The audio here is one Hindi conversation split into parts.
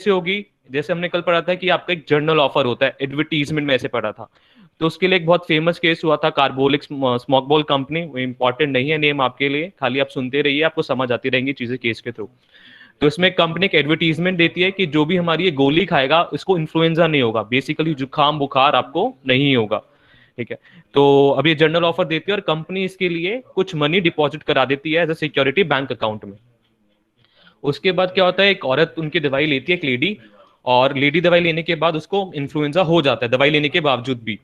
कैसे होगी, जैसे हमने कल पढ़ा था कि आपका एक जर्नल ऑफर होता है, एडवर्टीजमेंट में ऐसे पढ़ा था। तो उसके लिए एक बहुत फेमस केस हुआ था, कार्बोलिक स्मोक बॉल कंपनी। वो इंपॉर्टेंट नहीं है नेम आपके लिए, खाली आप सुनते रहिए, आपको समझ आती रहेंगी चीजें केस के थ्रू। तो इसमें कंपनी एक एडवर्टीजमेंट देती है कि जो भी हमारी ये गोली खाएगा इसको इन्फ्लुएंजा नहीं होगा, बेसिकली जुकाम बुखार आपको नहीं होगा। ठीक है। तो अब ये जर्नल ऑफर देती है और कंपनी इसके लिए कुछ मनी डिपॉजिट करा देती है as a security bank account में। उसके बाद क्या होता है, एक औरत उनकी दवाई लेती है, एक लेडी, और लेडी दवाई लेने के बाद उसको इन्फ्लुएंजा हो जाता है दवाई लेने के बावजूद भी।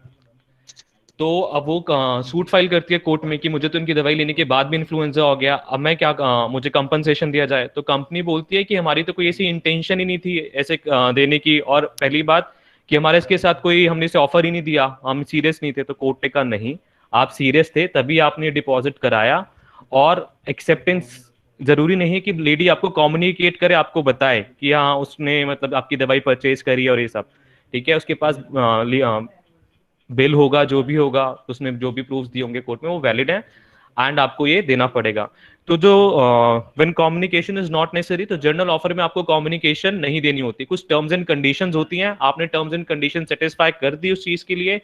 तो अब वो सूट फाइल करती है कोर्ट में कि मुझे तो इनकी दवाई लेने के बाद भी इन्फ्लुएंजा हो गया, अब मैं क्या, मुझे कंपनसेशन दिया जाए। तो कंपनी बोलती है कि हमारी तो कोई ऐसी इंटेंशन ही नहीं थी ऐसे देने की, और पहली बात कि हमारे इसके साथ कोई, हमने इसे ऑफर ही नहीं दिया, हम सीरियस नहीं थे। तो कोर्ट ने कहा नहीं, आप सीरियस थे तभी आपने डिपॉजिट कराया, और एक्सेप्टेंस जरूरी नहीं है कि लेडी आपको कम्युनिकेट करे, आपको बताए कि हाँ उसने मतलब आपकी दवाई परचेज करी और ये सब। ठीक है, उसके पास बिल होगा, जो भी होगा, उसने जो भी प्रूफ दिए होंगे कोर्ट में वो वैलिड है, एंड आपको ये देना पड़ेगा। तो जो when communication is not necessary, तो जर्नल ऑफर में आपको कम्युनिकेशन नहीं देनी होती, कुछ टर्म्स एंड कंडीशंस होती हैं, आपने टर्म्स एंड कंडीशन सेटिस्फाई कर दी उस चीज के लिए,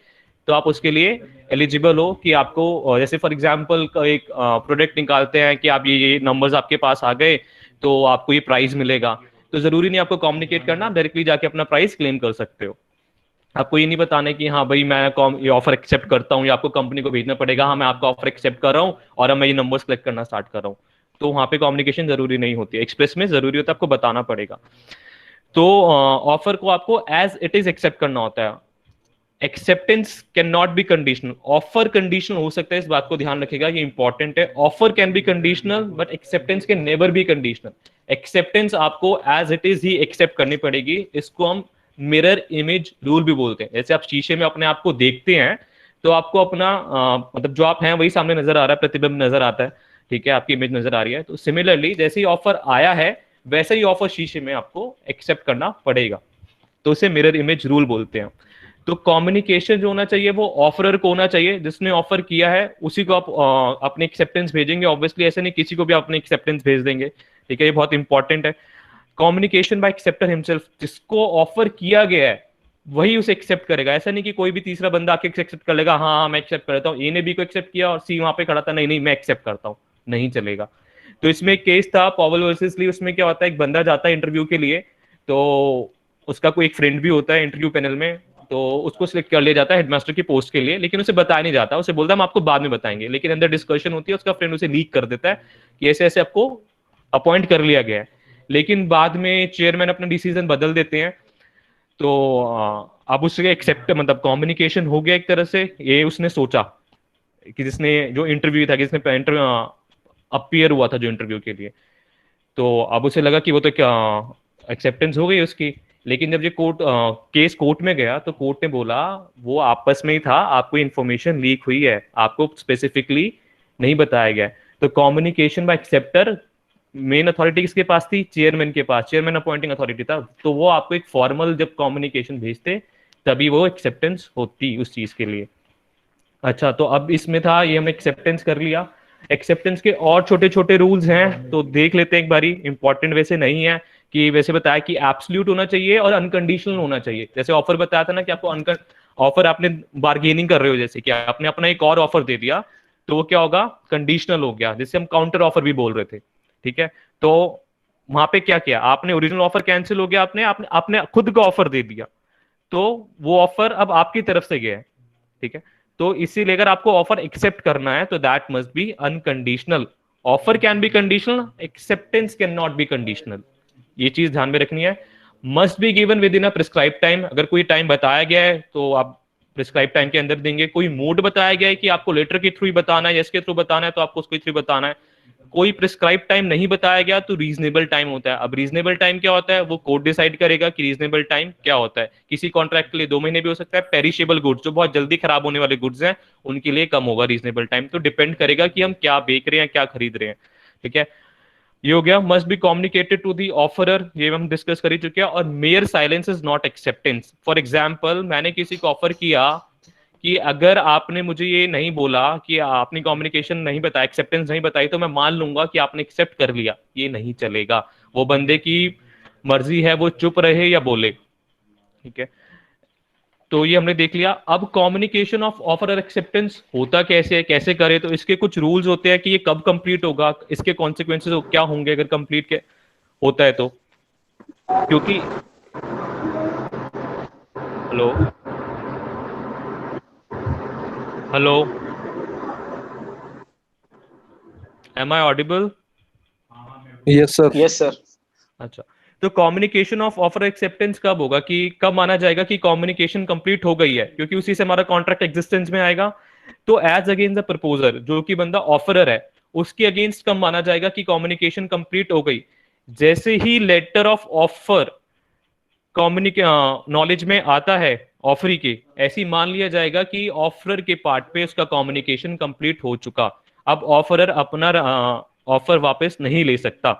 तो आप उसके लिए एलिजिबल हो कि आपको जैसे फॉर एग्जांपल एक प्रोडक्ट निकालते हैं कि आप ये नंबर्स आपके पास आ गए तो आपको ये प्राइस मिलेगा। तो जरूरी नहीं आपको कम्युनिकेट करना, आप डायरेक्टली जाके अपना प्राइस क्लेम कर सकते हो। आपको ये नहीं बताना है कि हाँ भाई मैं ये ऑफर एक्सेप्ट करता हूँ, या आपको कंपनी को भेजना पड़ेगा हाँ मैं आपका ऑफर एक्सेप्ट कर रहा हूँ और अब मैं ये नंबर्स कलेक्ट करना स्टार्ट कर रहा हूँ। तो वहां पे कम्युनिकेशन जरूरी नहीं होती है, एक्सप्रेस में जरूरी होता है, आपको बताना पड़ेगा। तो ऑफर को आपको एज इट इज एक्सेप्ट करना होता है। Acceptance can not B conditional, offer conditional हो सकता है, इस बात को ध्यान रखेगा, ये इंपॉर्टेंट है। Offer can be conditional but acceptance can never be conditional. Acceptance आपको एज इट इज ही एक्सेप्ट करनी पड़ेगी, इसको हम मिरर इमेज रूल भी बोलते हैं। जैसे आप शीशे में अपने आप को देखते हैं तो आपको अपना मतलब जो आप हैं वही सामने नजर आ रहा है, प्रतिबिंब नजर आता है। ठीक है, आपकी इमेज नजर आ रही है। तो सिमिलरली जैसे ही ऑफर आया है वैसे ही ऑफर शीशे में आपको एक्सेप्ट करना पड़ेगा, तो उसे मिरर इमेज रूल बोलते हैं। तो कम्युनिकेशन जो होना चाहिए वो ऑफरर को होना चाहिए, जिसने ऑफर किया है उसी को आप अपने एक्सेप्टेंस भेजेंगे। ऑब्वियसली ऐसे नहीं किसी को भी अपने एक्सेप्टेंस भेज देंगे। ठीक है, ये बहुत इंपॉर्टेंट है। कम्युनिकेशन बाय एक्सेप्टर हिमसेल्फ, जिसको ऑफर किया गया है वही उसे एक्सेप्ट करेगा। ऐसा नहीं कि कोई भी तीसरा बंदा आके एक्सेप्ट कर लेगा, हाँ हाँ मैं एक्सेप्ट करता हूँ, ए ने बी को एक्सेप्ट किया और सी वहां पे खड़ा था, नहीं नहीं मैं एक्सेप्ट करता हूँ, नहीं चलेगा। तो इसमें एक केस था पॉवल वर्सेस ली। उसमें क्या होता है, एक बंदा जाता है इंटरव्यू के लिए, तो उसका कोई एक फ्रेंड भी होता है इंटरव्यू पैनल में, तो उसको सिलेक्ट कर लिया जाता है हेडमास्टर की पोस्ट के लिए, लेकिन उसे बताया नहीं जाता, उसे बोलता है हम आपको बाद में बताएंगे। लेकिन अंदर डिस्कशन होती है, उसका फ्रेंड उसे लीक कर देता है कि ऐसे ऐसे आपको अपॉइंट कर लिया गया है। लेकिन बाद में चेयरमैन अपना डिसीजन बदल देते हैं। तो अब उसके एक्सेप्ट मतलब कम्युनिकेशन हो गया एक तरह से, ये उसने सोचा कि जिसने जो इंटरव्यू था, जिसने अपीयर हुआ था जो इंटरव्यू के लिए, तो अब उसे लगा कि वो तो क्या एक्सेप्टेंस हो गई उसकी। लेकिन जब ये केस कोर्ट में गया तो कोर्ट ने बोला वो आपस में ही था, आपको इन्फॉर्मेशन लीक हुई है, आपको स्पेसिफिकली नहीं बताया गया है। तो communication bye acceptor, main authority किसके पास थी, चेयरमैन के पास, चेयरमैन अपॉइंटिंग अथॉरिटी था। तो वो आपको एक फॉर्मल जब कम्युनिकेशन भेजते तभी वो एक्सेप्टेंस होती उस चीज के लिए। अच्छा, तो अब इसमें था ये हमने एक्सेप्टेंस कर लिया। एक्सेप्टेंस के और छोटे छोटे रूल्स हैं तो देख लेते हैं एक बारी, इंपॉर्टेंट वैसे नहीं है कि वैसे बताया कि एब्सोल्यूट होना चाहिए और अनकंडीशनल होना चाहिए। जैसे ऑफर बताया था ना कि आपको ऑफर आपने बार्गेनिंग कर रहे हो, जैसे कि आपने अपना एक और ऑफर दे दिया तो वो क्या होगा, कंडीशनल हो गया, जिसे हम काउंटर ऑफर भी बोल रहे थे। ठीक है, तो वहां पे क्या किया आपने, ओरिजिनल ऑफर कैंसिल हो गया, आपने आपने आपने खुद का ऑफर दे दिया, तो वो ऑफर अब आपकी तरफ से गया है। ठीक है, तो इसीलिए अगर आपको ऑफर एक्सेप्ट करना है तो that must be unconditional. Offer can be conditional, acceptance can not B conditional, ये चीज ध्यान में रखनी है। Must be given with in a prescribe time, अगर कोई टाइम बताया गया है तो आप प्रिस्क्राइब टाइम के अंदर देंगे। कोई मोड बताया गया है कि आपको लेटर के थ्रू ही बताना है, यस के थ्रू बताना है, तो आपको उसके थ्रू बताना है। कोई प्रिस्क्राइब टाइम नहीं बताया गया तो रीजनेबल टाइम होता है। अब रीजनेबल टाइम क्या होता है, वो कोर्ट डिसाइड करेगा कि रीजनेबल टाइम क्या होता है। किसी कॉन्ट्रैक्ट के लिए 2 महीने भी हो सकता है। पेरिशेबल गुड्स, जो बहुत जल्दी खराब होने वाले गुड्स हैं, उनके लिए कम होगा रीजनेबल टाइम। तो डिपेंड करेगा कि हम क्या बेच रहे हैं, क्या खरीद रहे हैं। ठीक है, ये हो गया। Must be communicated to the offeror, ये हम डिस्कस कर ही चुके हैं। और mere silence is not acceptance. For example, मैंने किसी को ऑफर किया कि अगर आपने मुझे ये नहीं बोला कि आपने कम्युनिकेशन नहीं बताया, एक्सेप्टेंस नहीं बताई, तो मैं मान लूंगा कि आपने एक्सेप्ट कर लिया, ये नहीं चलेगा। वो बंदे की मर्जी है वो चुप रहे या बोले। ठीक है, तो ये हमने देख लिया। अब कम्युनिकेशन ऑफ ऑफर और एक्सेप्टेंस होता कैसे है, कैसे करे, तो इसके कुछ रूल्स होते हैं कि ये कब कंप्लीट होगा, इसके कॉन्सिक्वेंसेज क्या होंगे अगर कंप्लीट के होता है तो। क्योंकि hello, hello, am I audible? Yes sir. Yes sir. अच्छा, तो कम्युनिकेशन ऑफ ऑफर एक्सेप्टेंस कब होगा, कि कब माना जाएगा कि कम्युनिकेशन कंप्लीट हो गई है, क्योंकि उसी से हमारा कॉन्ट्रैक्ट एग्जिस्टेंस में आएगा। तो एज अगेंस्ट द प्रपोजर, जो कि बंदा ऑफरर है, उसके अगेंस्ट कब माना जाएगा कि कम्युनिकेशन कंप्लीट हो गई? जैसे ही लेटर ऑफ ऑफर कम्युनिके नॉलेज में आता है ऑफरी के, ऐसी मान लिया जाएगा कि ऑफरर के पार्ट पे उसका कम्युनिकेशन कंप्लीट हो चुका। अब ऑफरर अपना ऑफर वापस नहीं ले सकता।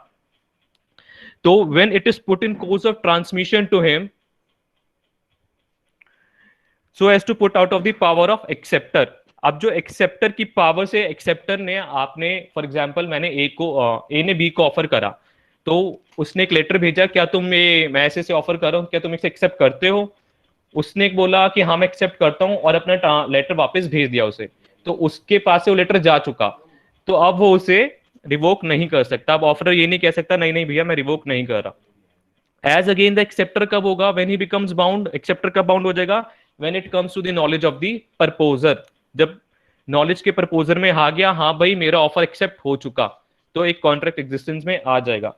तो when it is put in course of transmission to him so as to put out of the power of acceptor। अब जो एक्सेप्टर की पावर से, एक्सेप्टर ने, आपने फॉर एग्जांपल मैंने ए ने बी को ऑफर करा, तो उसने एक लेटर भेजा, क्या तुम ये, मैं ऐसे से ऑफर कर रहा हूं, क्या तुम इसे एक्सेप्ट करते हो? उसने बोला कि हाँ मैं एक्सेप्ट करता हूं, और अपना लेटर वापस भेज दिया उसे। तो उसके पास से वो लेटर जा चुका, तो अब वो उसे रिवोक नहीं कर सकता। अब ऑफर ये नहीं कह सकता नहीं नहीं भैया मैं रिवोक नहीं कर रहा। एज अगेन द एक्सेप्टर कब होगा, when he becomes bound, acceptor कब बाउंड हो जाएगा? When it comes to the knowledge of the proposer. जब नॉलेज के प्रपोजर में आ गया, हाँ भाई मेरा ऑफर एक्सेप्ट हो चुका, तो एक कॉन्ट्रैक्ट एग्जिस्टेंस में आ जाएगा।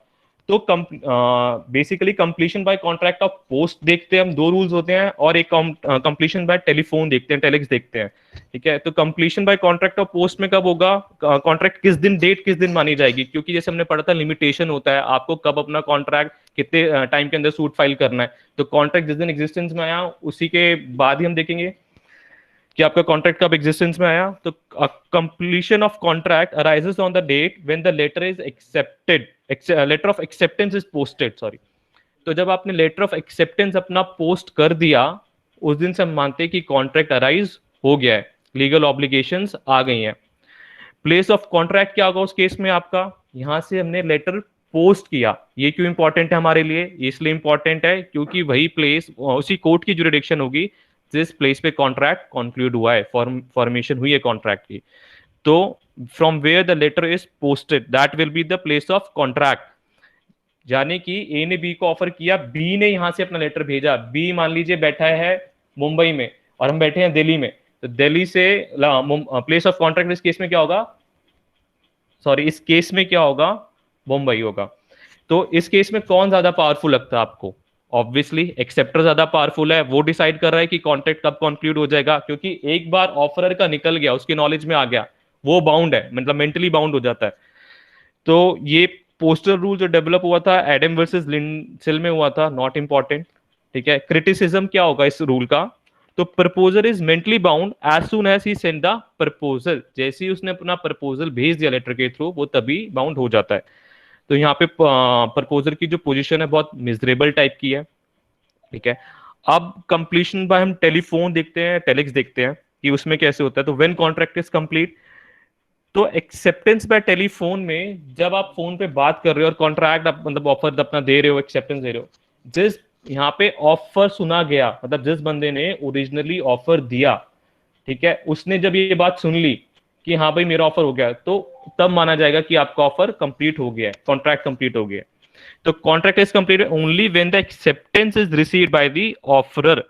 तो basically completion by contract of post देखते हैं हम, दो रूल्स होते हैं, और एक कंप्लीशन बाय टेलीफोन देखते हैं, टेलीक्स देखते हैं। ठीक है, तो completion by contract of post में कब होगा, कॉन्ट्रैक्ट किस दिन, डेट किस दिन मानी जाएगी? क्योंकि जैसे हमने पढ़ा था लिमिटेशन होता है आपको कब अपना कॉन्ट्रैक्ट कितने टाइम के अंदर सूट फाइल करना है। तो कॉन्ट्रैक्ट जिस दिन एग्जिस्टेंस में आया उसी के बाद ही हम देखेंगे कि आपका कॉन्ट्रैक्ट कब एग्जिस्टेंस में आया। तो completion of contract arises on the date when the letter is accepted, letter of acceptance is posted, sorry. तो जब आपने लेटर ऑफ एक्सेप्टेंस अपना पोस्ट कर दिया, उस दिन से हम मानते हैं कि कॉन्ट्रैक्ट अराइज हो गया है, लीगल ऑब्लिगेशंस आ गई हैं। प्लेस ऑफ कॉन्ट्रैक्ट क्या होगा उस केस में आपका, यहां से हमने लेटर पोस्ट किया। ये क्यों इंपॉर्टेंट है हमारे लिए? ये इसलिए इंपॉर्टेंट है क्योंकि वही प्लेस, उसी कोर्ट की जुरिडिक्शन होगी जिस प्लेस पे कॉन्ट्रैक्ट कंक्लूड हुआ है, फॉर्मेशन हुई है कॉन्ट्रैक्ट की। तो from where the letter is posted that will be the place of contract. यानी कि ए ने बी को ऑफर किया, बी ने यहां से अपना लेटर भेजा, बी मान लीजिए बैठा है मुंबई में और हम बैठे हैं दिल्ली में, तो दिल्ली से प्लेस ऑफ कॉन्ट्रैक्ट इस केस में क्या होगा, सॉरी इस केस में क्या होगा, मुंबई होगा। तो इस केस में कौन ज्यादा पावरफुल लगता है आपको? ऑब्वियसली एक्सेप्टर ज्यादा पावरफुल है, वो डिसाइड कर रहा है कि कॉन्ट्रैक्ट कब कंक्लूड हो जाएगा, क्योंकि एक बार ऑफरर का निकल गया, उसकी नॉलेज में आ गया, वो बाउंड है, मतलब मेंटली बाउंड हो जाता है। तो ये पोस्टर रूल जो डेवलप हुआ था एडम वर्सेस लिंडसेल में हुआ था, नॉट इंपॉर्टेंट। ठीक है, क्रिटिसिज्म क्या होगा इस रूल का, तो proposer is mentally bound as soon as he send the proposal. जैसे ही उसने अपना प्रपोजल भेज दिया लेटर के थ्रू, वो तभी बाउंड हो जाता है। तो यहाँ पे प्रपोजर की जो पोजीशन है बहुत मिजरेबल टाइप की है। ठीक है, अब कंप्लीशन बाय हम टेलीफोन देखते हैं, टेलिक्स देखते हैं कि उसमें कैसे होता है। तो व्हेन कॉन्ट्रैक्ट इज कंप्लीट, तो एक्सेप्टेंस बाय टेलीफोन में जब आप फोन पे बात कर रहे हो और कॉन्ट्रैक्ट मतलब ऑफर अपना दे रहे हो, एक्सेप्टेंस दे रहे हो, जिस यहाँ पे ऑफर सुना गया, मतलब जिस बंदे ने ओरिजिनली ऑफर दिया, ठीक है, उसने जब ये बात सुन ली कि हाँ भाई मेरा ऑफर हो गया, तो तब माना जाएगा कि आपका ऑफर कंप्लीट हो गया है, कॉन्ट्रैक्ट कंप्लीट हो गया है। तो contract is complete only when the acceptance is received by the offeror.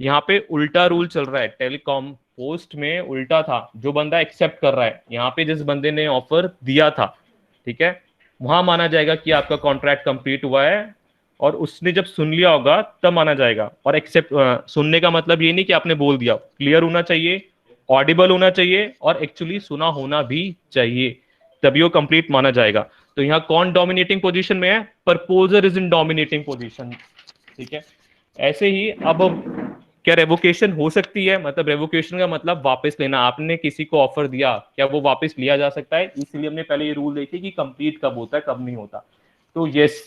यहाँ पे उल्टा रूल चल रहा है, टेलीकॉम पोस्ट में उल्टा था, जो बंदा एक्सेप्ट कर रहा है, यहाँ पे जिस बंदे ने ऑफर दिया था, ठीक है, वहां माना जाएगा कि आपका कॉन्ट्रैक्ट कंप्लीट हुआ है, और उसने जब सुन लिया होगा तब माना जाएगा। और एक्सेप्ट सुनने का मतलब ये नहीं कि आपने बोल दिया, क्लियर होना चाहिए, ऑडिबल होना चाहिए, और एक्चुअली सुना होना भी चाहिए, तभी वो कंप्लीट माना जाएगा। तो यहाँ कौन डोमिनेटिंग पोजीशन में है? Proposer is in dominating position. ठीक है, ऐसे ही अब क्या रेवोकेशन हो सकती है? मतलब रेवोकेशन का मतलब वापस लेना, आपने किसी को ऑफर दिया, क्या वो वापस लिया जा सकता है? इसलिए हमने पहले ये रूल देखे कि कंप्लीट कब होता है, कब नहीं होता। तो यस,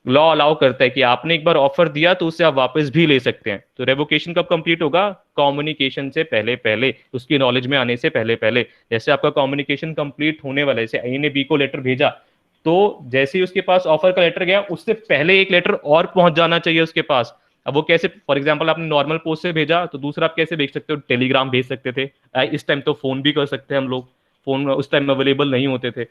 लॉ अलाउ करता है कि आपने एक बार ऑफर दिया तो उससे आप वापस भी ले सकते हैं। तो रेवोकेशन कब कंप्लीट होगा? कम्युनिकेशन से पहले पहले, उसकी नॉलेज में आने से पहले पहले। जैसे आपका कम्युनिकेशन कंप्लीट होने वाला है, जैसे ए ने बी को लेटर भेजा, तो जैसे ही उसके पास ऑफर का लेटर गया, उससे पहले एक लेटर और पहुंच जाना चाहिए उसके पास। अब वो कैसे, फॉर एग्जाम्पल आपने नॉर्मल पोस्ट से भेजा, तो दूसरा आप कैसे भेज सकते हो, टेलीग्राम भेज सकते थे। इस टाइम तो फोन भी कर सकते हैं हम लोग, फोन उस टाइम अवेलेबल नहीं होते थे।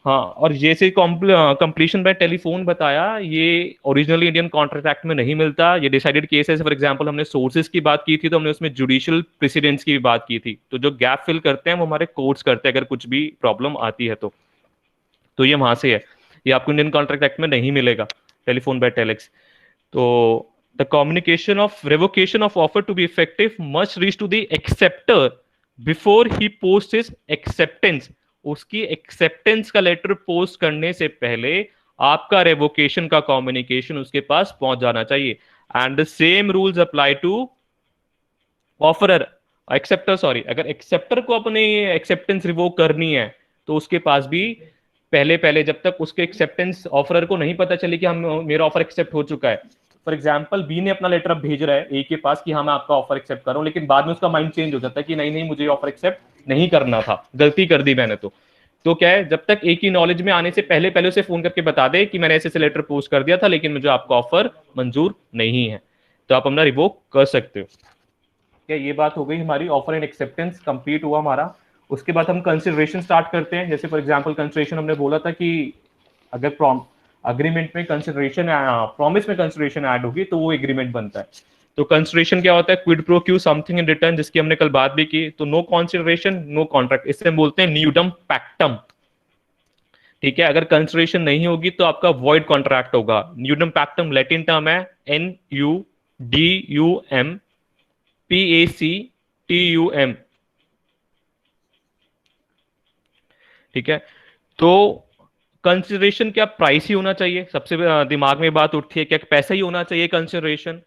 हाँ, और जैसे कंप्लीशन बाय टेलीफोन बताया, ये ओरिजिनली इंडियन कॉन्ट्रैक्ट एक्ट में नहीं मिलता, ये डिसाइडेड केस है। फॉर एग्जांपल हमने सोर्सेज की बात की थी, तो हमने उसमें जुडिशियल प्रेसिडेंट्स की भी बात की थी। तो जो गैप फिल करते हैं वो हमारे कोर्ट्स करते हैं, अगर कुछ भी प्रॉब्लम आती है तो ये वहां से है। ये आपको इंडियन कॉन्ट्रैक्ट एक्ट में नहीं मिलेगा, टेलीफोन बाय टेलेक्स। तो the communication of revocation of offer to be effective must reach to the acceptor before he post his acceptance. उसकी एक्सेप्टेंस का लेटर पोस्ट करने से पहले आपका रेवोकेशन का कम्युनिकेशन उसके पास पहुंच जाना चाहिए। And the same rules apply to offeror, acceptor sorry, अगर एक्सेप्टर को अपनी एक्सेप्टेंस रिवोक करनी है, तो उसके पास भी पहले पहले, जब तक उसके एक्सेप्टेंस ऑफरर को नहीं पता चले कि हम मेरा ऑफर एक्सेप्ट हो चुका है। फॉर एग्जाम्पल बी ने अपना लेटर अब भेज रहा है ए के पास कि हाँ मैं आपका ऑफर एक्सेप्ट कर रहा हूँ, लेकिन बाद में उसका माइंड चेंज हो जाता है कि नहीं नहीं, मुझे ऑफर एक्सेप्ट नहीं करना था, गलती कर दी मैंने। तो क्या है, जब तक ए की नॉलेज में आने से पहले पहले उसे फोन करके बता दे कि मैंने ऐसे लेटर पोस्ट कर दिया था, लेकिन मुझे आपका ऑफर मंजूर नहीं है, तो आप अपना रिवोक कर सकते हो। क्या ये बात हो गई हमारी, ऑफर एंड एक्सेप्टेंस कंप्लीट हुआ हमारा। उसके बाद हम कंसिडरेशन स्टार्ट करते हैं। जैसे फॉर एग्जांपल कंसिडरेशन हमने बोला था कि अगर अग्रीमेंट में कंसिडरेशन, प्रॉमिस में कंसिडरेशन ऐड होगी तो वो एग्रीमेंट बनता है। तो कंसिडरेशन क्या होता है, quid pro Q something in return, जिसकी हमने कल बात भी की। तो नो कंसिडरेशन नो कॉन्ट्रैक्ट, इससे हम बोलते हैं न्यूडम पैक्टम। ठीक है, अगर कंसिडरेशन नहीं होगी तो आपका वॉइड कॉन्ट्रैक्ट होगा। न्यूडम पैक्टम लैटिन टर्म है NUDUMPACTUM। ठीक है, तो कंसिडरेशन क्या प्राइस ही होना चाहिए, सबसे दिमाग में बात उठती है क्या पैसा ही होना चाहिए कंसिडरेशन?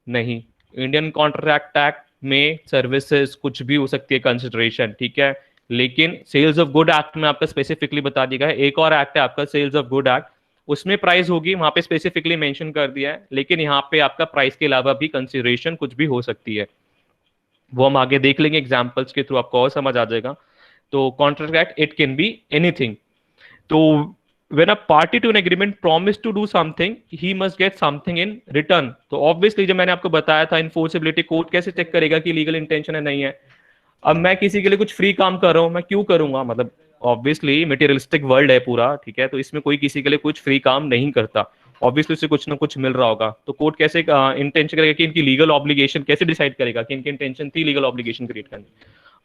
नहीं, इंडियन कॉन्ट्रैक्ट एक्ट में सर्विसेज कुछ भी हो सकती है कंसिडरेशन, ठीक है। लेकिन सेल्स ऑफ गुड एक्ट में आपका स्पेसिफिकली बता दिया गया है। एक और एक्ट है आपका सेल्स ऑफ गुड एक्ट, उसमें प्राइस होगी, वहां पे स्पेसिफिकली मेंशन कर दिया है। लेकिन यहाँ पे आपका प्राइस के अलावा भी कंसिडरेशन कुछ भी हो सकती है, वो हम आगे देख लेंगे एग्जाम्पल्स के थ्रू, आपको और समझ आ जाएगा। तो contract act it can be anything. तो when a party to an agreement promise to do something, he must get something in return। तो ऑब्वियसली, जब मैंने आपको बताया था इन्फोर्सिबिलिटी, कोर्ट कैसे चेक करेगा कि लीगल इंटेंशन है नहीं है। अब मैं किसी के लिए कुछ फ्री काम कर रहा हूं, मैं क्यों करूंगा, मतलब ऑब्वियसली मटेरियलिस्टिक वर्ल्ड है पूरा, ठीक है, तो इसमें कोई किसी के लिए कुछ फ्री काम नहीं करता, ऑब्वियसली उसे कुछ ना कुछ मिल रहा होगा। तो कोर्ट कैसे इंटेंशन करेगा कि इनकी लीगल ऑब्लिगेशन, कैसे डिसाइड करेगा कि इनकी इंटेंशन थी लीगल ऑब्लिगेशन क्रिएट करनी,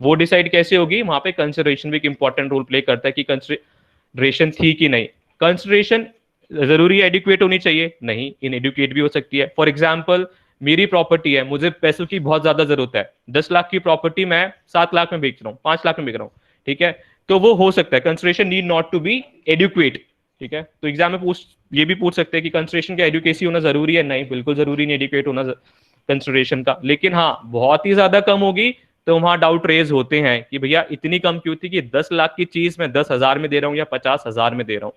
वो डिसाइड कैसे होगी, वहां पे कंसिडरेशन भी एक इंपॉर्टेंट रोल प्ले करता है कि कंसिडरेशन थी कि नहीं। कंसिडरेशन जरूरी एडुकेट होनी चाहिए? नहीं, इनएडुकेट भी हो सकती है। फॉर एग्जाम्पल, मेरी प्रॉपर्टी है, मुझे पैसों की बहुत ज्यादा जरूरत है, 10 लाख की प्रॉपर्टी मैं 7 लाख में बेच रहा हूँ, 5 लाख में बेच रहा हूँ, ठीक है, तो वो हो सकता है। Consideration need not to be adequate, ठीक है। तो एग्जाम में ये भी पूछ सकते हैं कि कंसिडरेशन का एडुकेसी होना जरूरी है? नहीं, बिल्कुल जरूरी नहीं एडुकेट होना कंसिडरेशन का। लेकिन हाँ, बहुत ही ज्यादा कम होगी तो वहां डाउट रेज होते हैं कि भैया इतनी कम क्यों थी कि 10 लाख की चीज मैं 10,000 में दे रहा हूँ या 50,000 में दे रहा हूँ।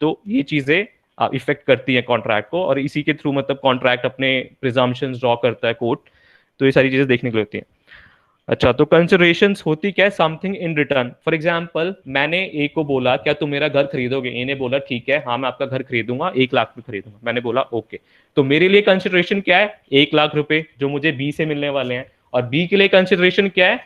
तो ये चीजें इफेक्ट करती हैं कॉन्ट्रैक्ट को, और इसी के थ्रू मतलब कॉन्ट्रैक्ट अपने प्रिजम्पशंस ड्रॉ करता है कोर्ट। तो ये सारी चीजें देखने को होती हैं। अच्छा, तो कंसिडरेशंस होती क्या है, something in return. For example, मैंने ए को बोला क्या तुम मेरा घर खरीदोगे, ए ने बोला ठीक है हाँ मैं आपका घर खरीदूंगा, 1 लाख में खरीदूंगा, मैंने बोला ओके। तो मेरे लिए कंसिडरेशन क्या है, 1 लाख रुपए जो मुझे बी से मिलने वाले हैं, और बी के लिए कंसिडरेशन क्या है,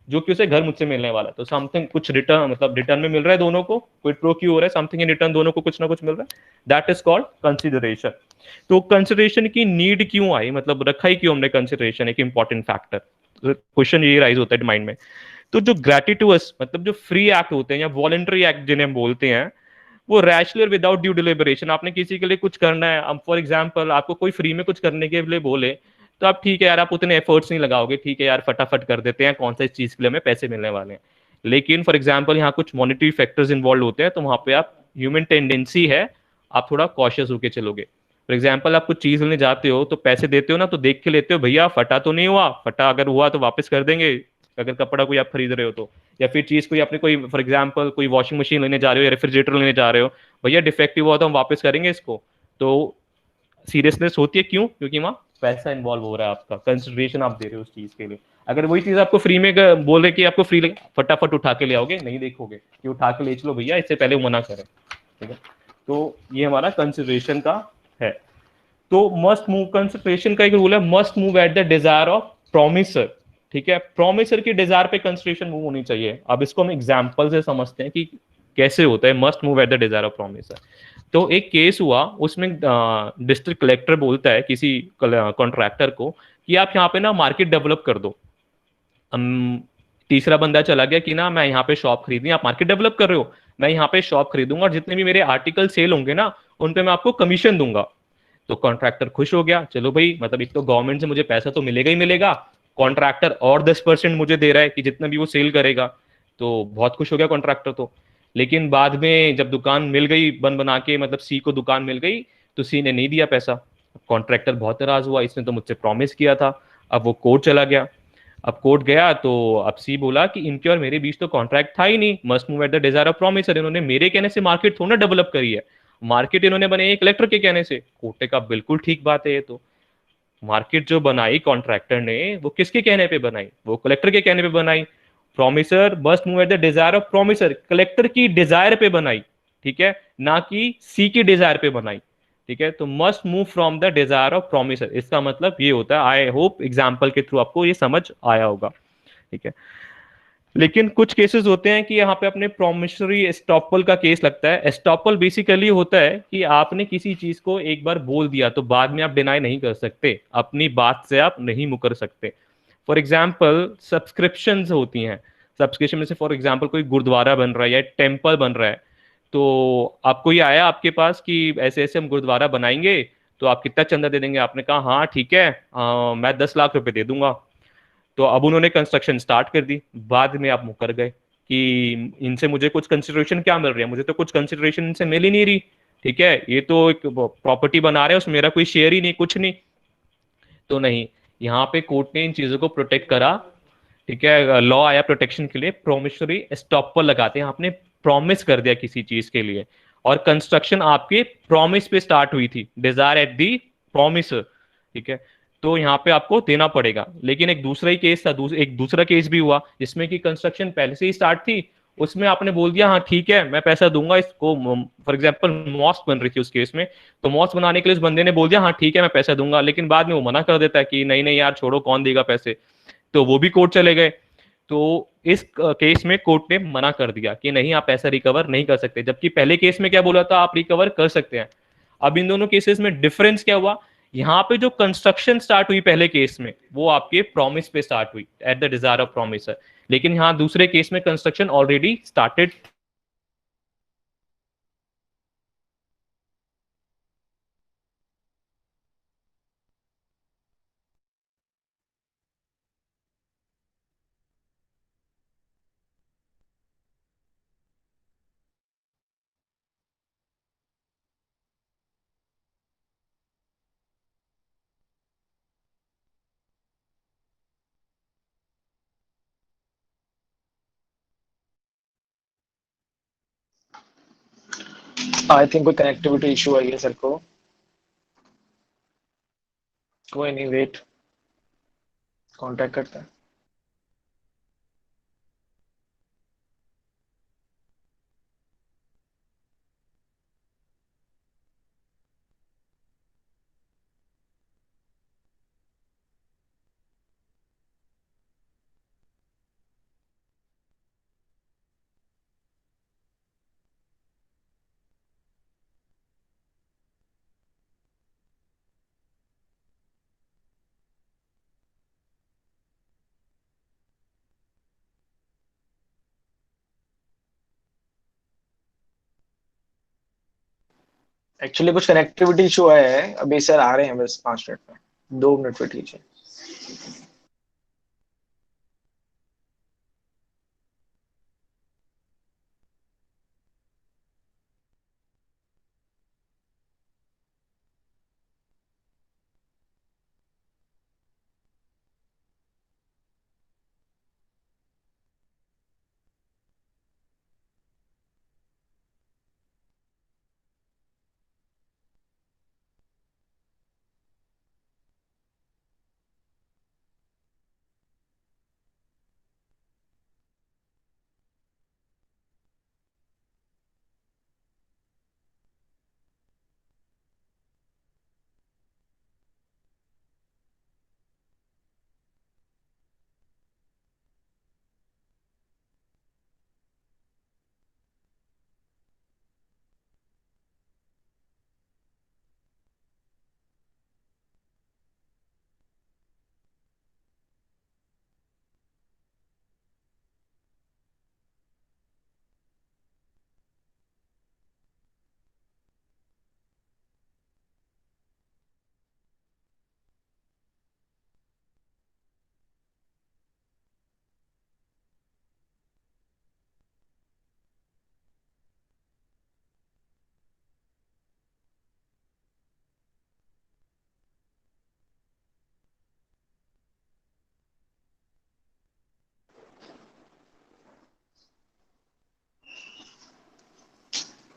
जो कि उसे घर मुझसे मिलने वाला है। तो समथिंग कुछ रिटर्न, मतलब रिटर्न में मिल रहा है दोनों को, कोई प्रो क्यों हो रहा है, समथिंग इन रिटर्न, दोनों को कुछ ना कुछ मिल रहा है, दैट इज कॉल्ड कंसिडरेशन। तो कंसिडरेशन की नीड क्यों आई, मतलब रखा ही क्यों हमने कंसिडरेशन, एक इंपॉर्टेंट फैक्टर, क्वेश्चन ये राइज होता है माइंड में। तो जो ग्रेटिट्यूअस, मतलब जो फ्री एक्ट होते हैं या वॉलंटरी एक्ट जिन्हें हम बोलते हैं, वो रैशनल और विदाउट ड्यू डिलिबरेशन, आपने किसी के लिए कुछ करना है, अब फॉर एग्जांपल आपको कोई फ्री में कुछ करने के लिए बोले, तो आप ठीक है यार, आप उतने एफर्ट्स नहीं लगाओगे, ठीक है यार फटाफट कर देते हैं, कौन सा इस चीज के लिए हमें पैसे मिलने वाले हैं। लेकिन फॉर एग्जाम्पल यहाँ कुछ मॉनिटरी फैक्टर्स इन्वॉल्व होते हैं, तो वहां पे आप, ह्यूमन टेंडेंसी है, आप थोड़ा कॉशियस होकर चलोगे। फॉर एग्जाम्पल, आप कुछ चीज लेने जाते हो तो पैसे देते हो ना, तो देख के लेते हो, भैया फटा तो नहीं हुआ, फटा अगर हुआ तो वापस कर देंगे, अगर कपड़ा कोई आप खरीद रहे हो तो, या फिर चीज कोई आपने कोई, फॉर एग्जाम्पल कोई वॉशिंग मशीन लेने जा रहे हो या रेफ्रिजरेटर लेने जा रहे हो, भैया डिफेक्टिव हुआ तो हम वापस करेंगे इसको। तो सीरियसनेस होती है, क्यों, क्योंकि वहाँ पैसा इन्वॉल्व हो रहा है, आपका कंसिडरेशन आप दे रहे हो उस चीज के लिए। अगर वही चीज आपको फ्री में बोले कि आपको फ्री फटाफट उठा के ले आओगे, नहीं देखोगे कि उठा के ले चलो भैया, इससे पहले वो मना करें। ठीक है, तो ये हमारा कंसिडरेशन का है। तो मस्ट मूव, कंसिडरेशन का एक रूल है, must move at the desire of promisor. ठीक है, प्रोमिसर की डिजायर पे कंसिडरेशन मूव होनी चाहिए। अब इसको हम एग्जांपल से समझते हैं कि कैसे होता है must move at the desire of promisor. तो एक केस हुआ, उसमें डिस्ट्रिक्ट कलेक्टर बोलता है किसी कॉन्ट्रैक्टर को कि आप यहाँ पे ना मार्केट डेवलप कर दो। तीसरा बंदा चला गया कि ना मैं यहाँ पे शॉप खरीदनी, आप मार्केट डेवलप कर रहे हो, मैं यहाँ पे शॉप खरीदूंगा और जितने भी मेरे आर्टिकल सेल होंगे ना उन पे मैं आपको कमीशन दूंगा। तो कॉन्ट्रैक्टर खुश हो गया, चलो भाई, मतलब एक तो गवर्नमेंट से मुझे पैसा तो मिलेगा ही मिलेगा, कॉन्ट्रैक्टर और 10% मुझे दे रहा है कि जितना भी वो सेल करेगा। तो बहुत खुश हो गया कॉन्ट्रैक्टर तो। लेकिन बाद में जब दुकान मिल गई बन बना के, मतलब सी को दुकान मिल गई, तो सी ने नहीं दिया पैसा। कॉन्ट्रैक्टर बहुत नाराज हुआ, इसने तो मुझसे प्रॉमिस किया था। अब वो कोर्ट चला गया। अब कोर्ट गया तो अब सी बोला कि इनके और मेरे बीच तो कॉन्ट्रैक्ट था ही नहीं, must move at the desire of promisor, इन्होंने मेरे कहने से मार्केट थोड़ा डेवलप करी है, मार्केट इन्होंने बनाई है कलेक्टर के कहने से। कोर्ट ने कहा बिल्कुल ठीक बात है, ये तो मार्केट जो बनाई कॉन्ट्रैक्टर ने वो किसके कहने पे बनाई, वो कलेक्टर के कहने पे बनाई। Promisor must move at the desire of promisor, collector की डिजायर पे बनाई। ठीक है, ना कि सी की डिजायर पे बनाई। ठीक है, तो must move from the desire of promisor, इसका मतलब ये होता है। आई होप एग्जाम्पल के थ्रू आपको ये समझ आया होगा। ठीक है, लेकिन कुछ केसेस होते हैं कि यहाँ पे अपने प्रोमिसरी एस्टॉपल का केस लगता है। एस्टॉपल बेसिकली होता है कि आपने किसी चीज को एक बार बोल दिया तो बाद में आप डिनाई नहीं कर सकते, अपनी बात से आप नहीं मुकर सकते। फॉर एग्जाम्पल सब्सक्रिप्शन होती हैं, सब्सक्रिप्शन में से फॉर एग्जाम्पल कोई गुरुद्वारा बन रहा है या टेम्पल बन रहा है, तो आपको ये आया आपके पास कि ऐसे ऐसे हम गुरुद्वारा बनाएंगे, तो आप कितना चंदा दे देंगे। आपने कहा हाँ ठीक है, मैं 10 लाख रुपए दे दूंगा। तो अब उन्होंने कंस्ट्रक्शन स्टार्ट कर दी, बाद में आप मुकर गए कि इनसे मुझे कुछ कंसिडरेशन क्या मिल रही है, मुझे तो कुछ कंसिडरेशन इनसे मिल ही नहीं रही। ठीक है, ये तो एक प्रॉपर्टी बना रहे हैं उसमें मेरा कोई शेयर ही नहीं, कुछ नहीं। तो नहीं, यहाँ पे कोर्ट ने इन चीजों को प्रोटेक्ट करा। ठीक है, लॉ आया प्रोटेक्शन के लिए, प्रोमिसरी एस्टॉपल लगाते हैं, आपने प्रॉमिस कर दिया किसी चीज के लिए और कंस्ट्रक्शन आपके प्रॉमिस पे स्टार्ट हुई थी, डिजायर एट दी प्रॉमिस। ठीक है, तो यहाँ पे आपको देना पड़ेगा। लेकिन एक दूसरा ही केस था, एक दूसरा केस भी हुआ जिसमें कि कंस्ट्रक्शन पहले से ही स्टार्ट थी, उसमें आपने बोल दिया हाँ ठीक है मैं पैसा दूंगा इसको। फॉर एग्जाम्पल मॉस्क बन रही थी उस केस में, तो मॉस्क बनाने के लिए उस बंदे ने बोल दिया हाँ ठीक है मैं पैसा दूंगा, लेकिन बाद में वो मना कर देता है कि नहीं नहीं यार छोड़ो, कौन देगा पैसे। तो वो भी कोर्ट चले गए। तो इस केस में कोर्ट ने मना कर दिया कि नहीं आप पैसा रिकवर नहीं कर सकते, जबकि पहले केस में क्या बोला था, आप रिकवर कर सकते हैं। अब इन दोनों केसेस में डिफरेंस क्या हुआ, यहाँ पे जो कंस्ट्रक्शन स्टार्ट हुई पहले केस में वो आपके प्रॉमिस पे स्टार्ट हुई, eight the desire of promiser. लेकिन यहाँ दूसरे केस में construction already started. I think कोई कनेक्टिविटी इशू आई है सर को। कोई नहीं, वेट, कांटेक्ट करते हैं। एक्चुअली कुछ कनेक्टिविटी इशू आया है, अभी सर आ रहे हैं बस 5 मिनट में, 2 मिनट वेट कीजिए।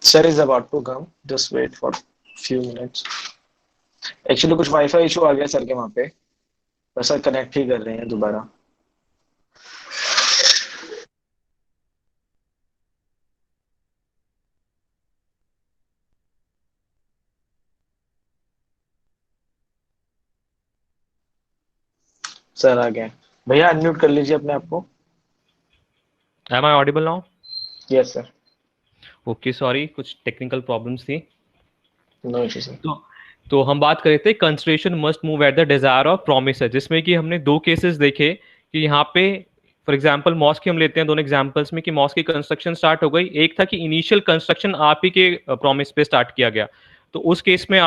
Sir is about to come. Just wait for few minutes. Actually कुछ वाईफाई इशू आ गया सर के वहाँ पे, तो सर कनेक्ट ही कर रहे हैं दोबारा. सर आ गए. भैया अनम्यूट कर लीजिए अपने आप को. Am I audible now? Yes sir. Okay sorry, कुछ टेक्निकल प्रॉब्लम्स थी. No issue sir. तो हम बात कर रहे थे consideration must move at the desire of promise, जिसमें कि हमने दो केसेस देखे कि यहाँ पे फॉर एग्जांपल मॉस्क की हम लेते हैं दोनों एग्जांपल्स में कि मॉस्क की कंस्ट्रक्शन स्टार्ट हो गई. एक था कि इनिशियल कंस्ट्रक्शन आप ही के प्रॉमिस पे स्टार्ट किया गया, तो उस केस में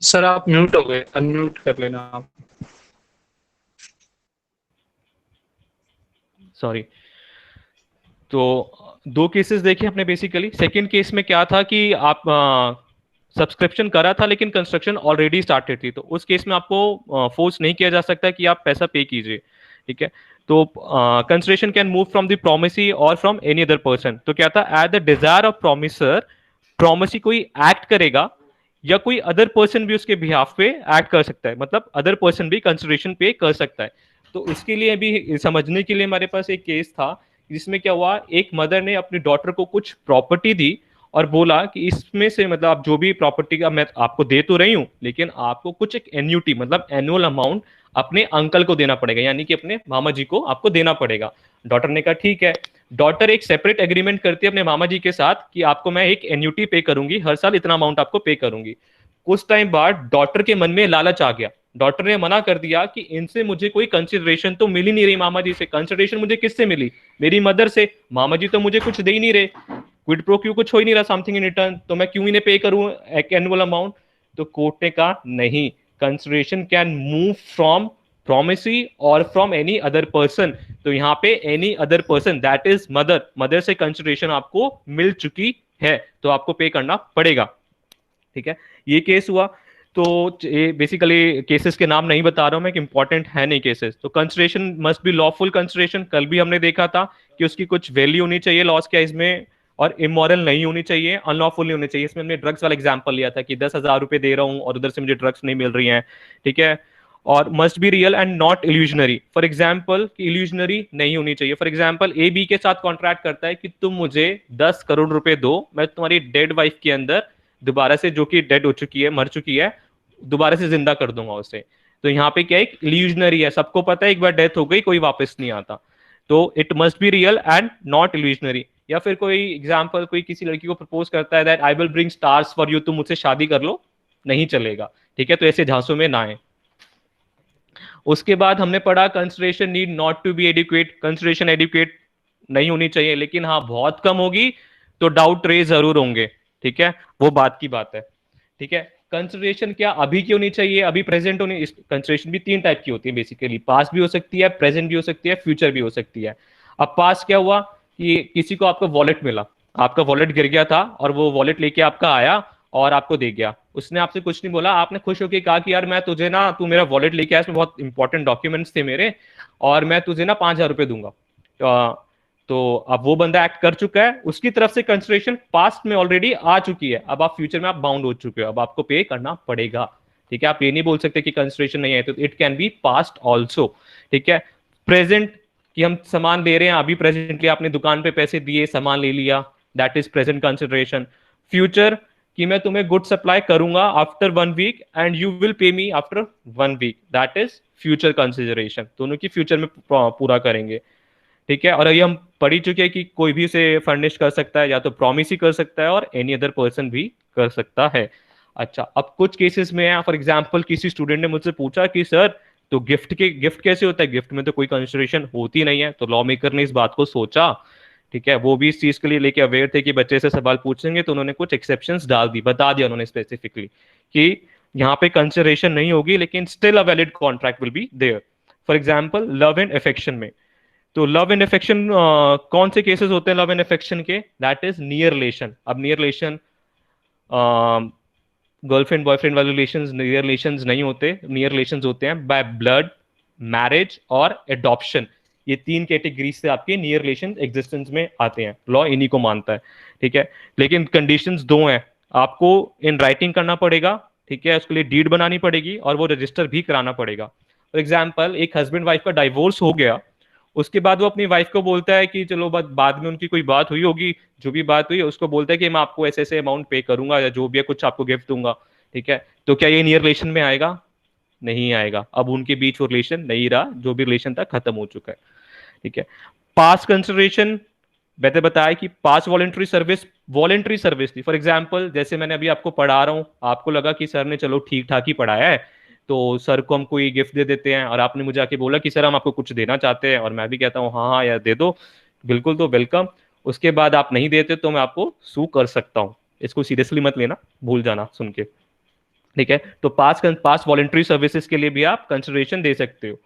सर आप म्यूट हो गए, अनम्यूट कर लेना आप. सॉरी. तो दो केसेस देखे अपने बेसिकली. सेकंड केस में क्या था कि आप सब्सक्रिप्शन करा था लेकिन कंस्ट्रक्शन ऑलरेडी स्टार्टेड थी, तो उस केस में आपको फोर्स नहीं किया जा सकता कि आप पैसा पे कीजिए. ठीक है. तो consideration can move from the promisee और फ्रॉम एनी अदर पर्सन. तो क्या था, eight the desire of promisor promisee कोई एक्ट करेगा या कोई अदर पर्सन भी उसके बिहाफ पे एक्ट कर सकता है, मतलब अदर पर्सन भी कंसिडरेशन पे कर सकता है. तो इसके लिए भी समझने के लिए हमारे पास एक केस था जिसमें क्या हुआ, एक मदर ने अपनी डॉटर को कुछ प्रॉपर्टी दी और बोला कि इसमें से मतलब आप जो भी प्रॉपर्टी का मैं आपको दे तो रही हूं, लेकिन आपको कुछ एक एन्यूटी मतलब एनुअल अमाउंट अपने अंकल को देना पड़ेगा, यानी कि अपने मामा जी को आपको देना पड़ेगा. डॉटर ने कहा ठीक है. डॉटर एक सेपरेट एग्रीमेंट करती है अपने मामा जी के साथ कि आपको मैं एक एन्यूटी पे करूंगी, हर साल इतना अमाउंट आपको पे करूंगी. कुछ टाइम बाद डॉटर के मन में लालच आ गया. डॉटर ने मना कर दिया कि इनसे मुझे कोई कंसिडरेशन तो मिल ही नहीं रही, मामा जी से कंसिडरेशन मुझे किससे मिली, मेरी मदर से. मामा जी तो मुझे कुछ दे ही नहीं रहे, क्विड प्रो क्यों कुछ हो ही नहीं रहा समथिंग इन रिटर्न, तो मैं क्यों इन्हें पे करूं एक एनुअल अमाउंट. तो कोर्ट ने कहा नहीं, consideration can move from promisee और फ्रॉम एनी अदर पर्सन. तो यहाँ पे any other person that is mother, mother से कंसिडरेशन आपको मिल चुकी है तो आपको पे करना पड़ेगा. ठीक है. ये केस हुआ. तो ये बेसिकली केसेस के नाम नहीं बता रहा हूं मैं कि इंपॉर्टेंट है नहीं केसेस. तो consideration must be lawful consideration, कल भी हमने देखा था कि उसकी कुछ वैल्यू होनी चाहिए लॉस क्या इसमें, और इमोरल नहीं होनी चाहिए, अनलॉफुल नहीं होनी चाहिए. इसमें हमने ड्रग्स वाला एग्जांपल लिया था कि 10,000 रुपए दे रहा हूं और उधर से मुझे ड्रग्स नहीं मिल रही हैं. ठीक है. और must be real and not illusionary. For example illusionary नहीं होनी चाहिए. फॉर एग्जाम्पल ए बी के साथ कॉन्ट्रैक्ट करता है कि तुम मुझे 10 करोड़ रुपए दो, मैं तुम्हारी डेड वाइफ के अंदर दोबारा से, जो कि डेड हो चुकी है, मर चुकी है, दोबारा से जिंदा कर दूंगा उसे. तो यहाँ पे क्या एक इल्यूजनरी है, सबको पता है एक बार डेथ हो गई कोई वापस नहीं आता. तो it must be real and not illusionary. या फिर कोई एग्जाम्पल, कोई किसी लड़की को प्रपोज करता है that I will bring stars for you, तुम मुझसे शादी कर लो, नहीं चलेगा. ठीक है. तो ऐसे झांसों में ना आए. उसके बाद हमने पढ़ा consideration need not to be adequate. Consideration adequate नहीं होनी चाहिए, लेकिन हाँ बहुत कम होगी तो डाउट रेज जरूर होंगे. ठीक है. वो बात की बात है. ठीक है. कंसिडरेशन क्या अभी की होनी चाहिए, अभी प्रेजेंट होनी. कंसिडरेशन भी तीन टाइप की होती है बेसिकली, पास्ट भी हो सकती है, प्रेजेंट भी हो सकती है, फ्यूचर भी हो सकती है. अब पास्ट क्या हुआ कि किसी को आपका वॉलेट मिला, आपका वॉलेट गिर गया था और वो वॉलेट लेके आपका आया और आपको दे गया. उसने आपसे कुछ नहीं बोला, आपने खुश होकर कहा कि यार मैं तुझे ना, तू मेरा वॉलेट लेके आया, इसमें बहुत इंपॉर्टेंट डॉक्यूमेंट्स थे मेरे, और मैं तुझे ना 5,000 रुपए दूंगा. तो अब वो बंदा एक्ट कर चुका है, उसकी तरफ से कंसिडरेशन पास्ट में ऑलरेडी आ चुकी है, अब आप फ्यूचर में आप बाउंड हो चुके हो, अब आपको पे करना पड़ेगा. ठीक है. आप ये नहीं बोल सकते कि कंसिडरेशन नहीं है, तो it can be past also. ठीक है. प्रेजेंट कि हम सामान ले रहे हैं, अभी प्रेजेंटली आपने दुकान पे पैसे दिए, सामान ले लिया, that is present consideration. Future कि मैं तुम्हें गुड सप्लाई करूंगा after 1 week and you will pay me after 1 week, that is future consideration. दोनों की फ्यूचर में पूरा करेंगे. ठीक है. और ये हम पढ़ ही चुके हैं कि कोई भी उसे फर्निश कर सकता है, या तो प्रॉमिस ही कर सकता है और एनी अदर पर्सन भी कर सकता है. अच्छा, अब कुछ केसेस में है, फॉर एग्जांपल किसी स्टूडेंट ने मुझसे पूछा कि सर तो गिफ्ट कैसे होता है, गिफ्ट में तो कोई कंसिडरेशन होती नहीं है. तो लॉ मेकर ने इस बात को सोचा. ठीक है. वो भी इस चीज के लिए लेके अवेयर थे कि बच्चे से सवाल पूछेंगे, तो उन्होंने कुछ एक्सेप्शंस डाल दी, बता दिया उन्होंने स्पेसिफिकली कि यहाँ पे कंसिडरेशन नहीं होगी लेकिन still a valid contract will be there. For example love and affection में, तो लव एंड अफेक्शन कौन से केसेस होते हैं लव एंड अफेक्शन के, दैट इज नियर रिलेशन. अब नियर रिलेशन गर्लफ्रेंड बॉयफ्रेंड वाले रिलेशंस नियर रिलेशंस नहीं होते, नियर रिलेशंस होते हैं बाय ब्लड, मैरिज और एडॉप्शन, ये 3 कैटेगरी से आपके नियर रिलेशन एग्जिस्टेंस में आते हैं, लॉ इन्हीं को मानता है, ठीक है। लेकिन कंडीशंस 2 हैं, आपको इन राइटिंग करना पड़ेगा, ठीक है, उसके लिए डीड बनानी पड़ेगी और वो रजिस्टर भी कराना पड़ेगा। फॉर एग्जाम्पल, एक हस्बैंड वाइफ का डाइवोर्स हो गया, उसके बाद वो अपनी वाइफ को बोलता है कि चलो बाद में उनकी कोई बात हुई होगी, जो भी बात हुई है उसको बोलता है कि मैं आपको ऐसे ऐसे अमाउंट पे करूंगा या जो भी है कुछ आपको गिफ्ट दूंगा, ठीक है। तो क्या ये नियर रिलेशन में आएगा? नहीं आएगा। अब उनके बीच वो रिलेशन नहीं रहा, जो भी रिलेशन था खत्म हो चुका है, ठीक है। पास कंसिडरेशन, मैंने बताया कि पास वॉलेंट्री सर्विस थी। फॉर एग्जाम्पल, जैसे मैंने अभी आपको पढ़ा रहा हूँ, आपको लगा कि सर ने चलो ठीक ठाक ही पढ़ाया है, तो सर को हम कोई गिफ्ट दे देते हैं, और आपने मुझे आके बोला कि सर हम आपको कुछ देना चाहते हैं, और मैं भी कहता हूँ हाँ हाँ यार दे दो, बिल्कुल, तो वेलकम। उसके बाद आप नहीं देते तो मैं आपको सू कर सकता हूँ, इसको सीरियसली मत लेना, भूल जाना सुन के, ठीक है। तो पास वॉलेंट्री सर्विसेज के लिए भी आप कंसिडरेशन दे सकते हो,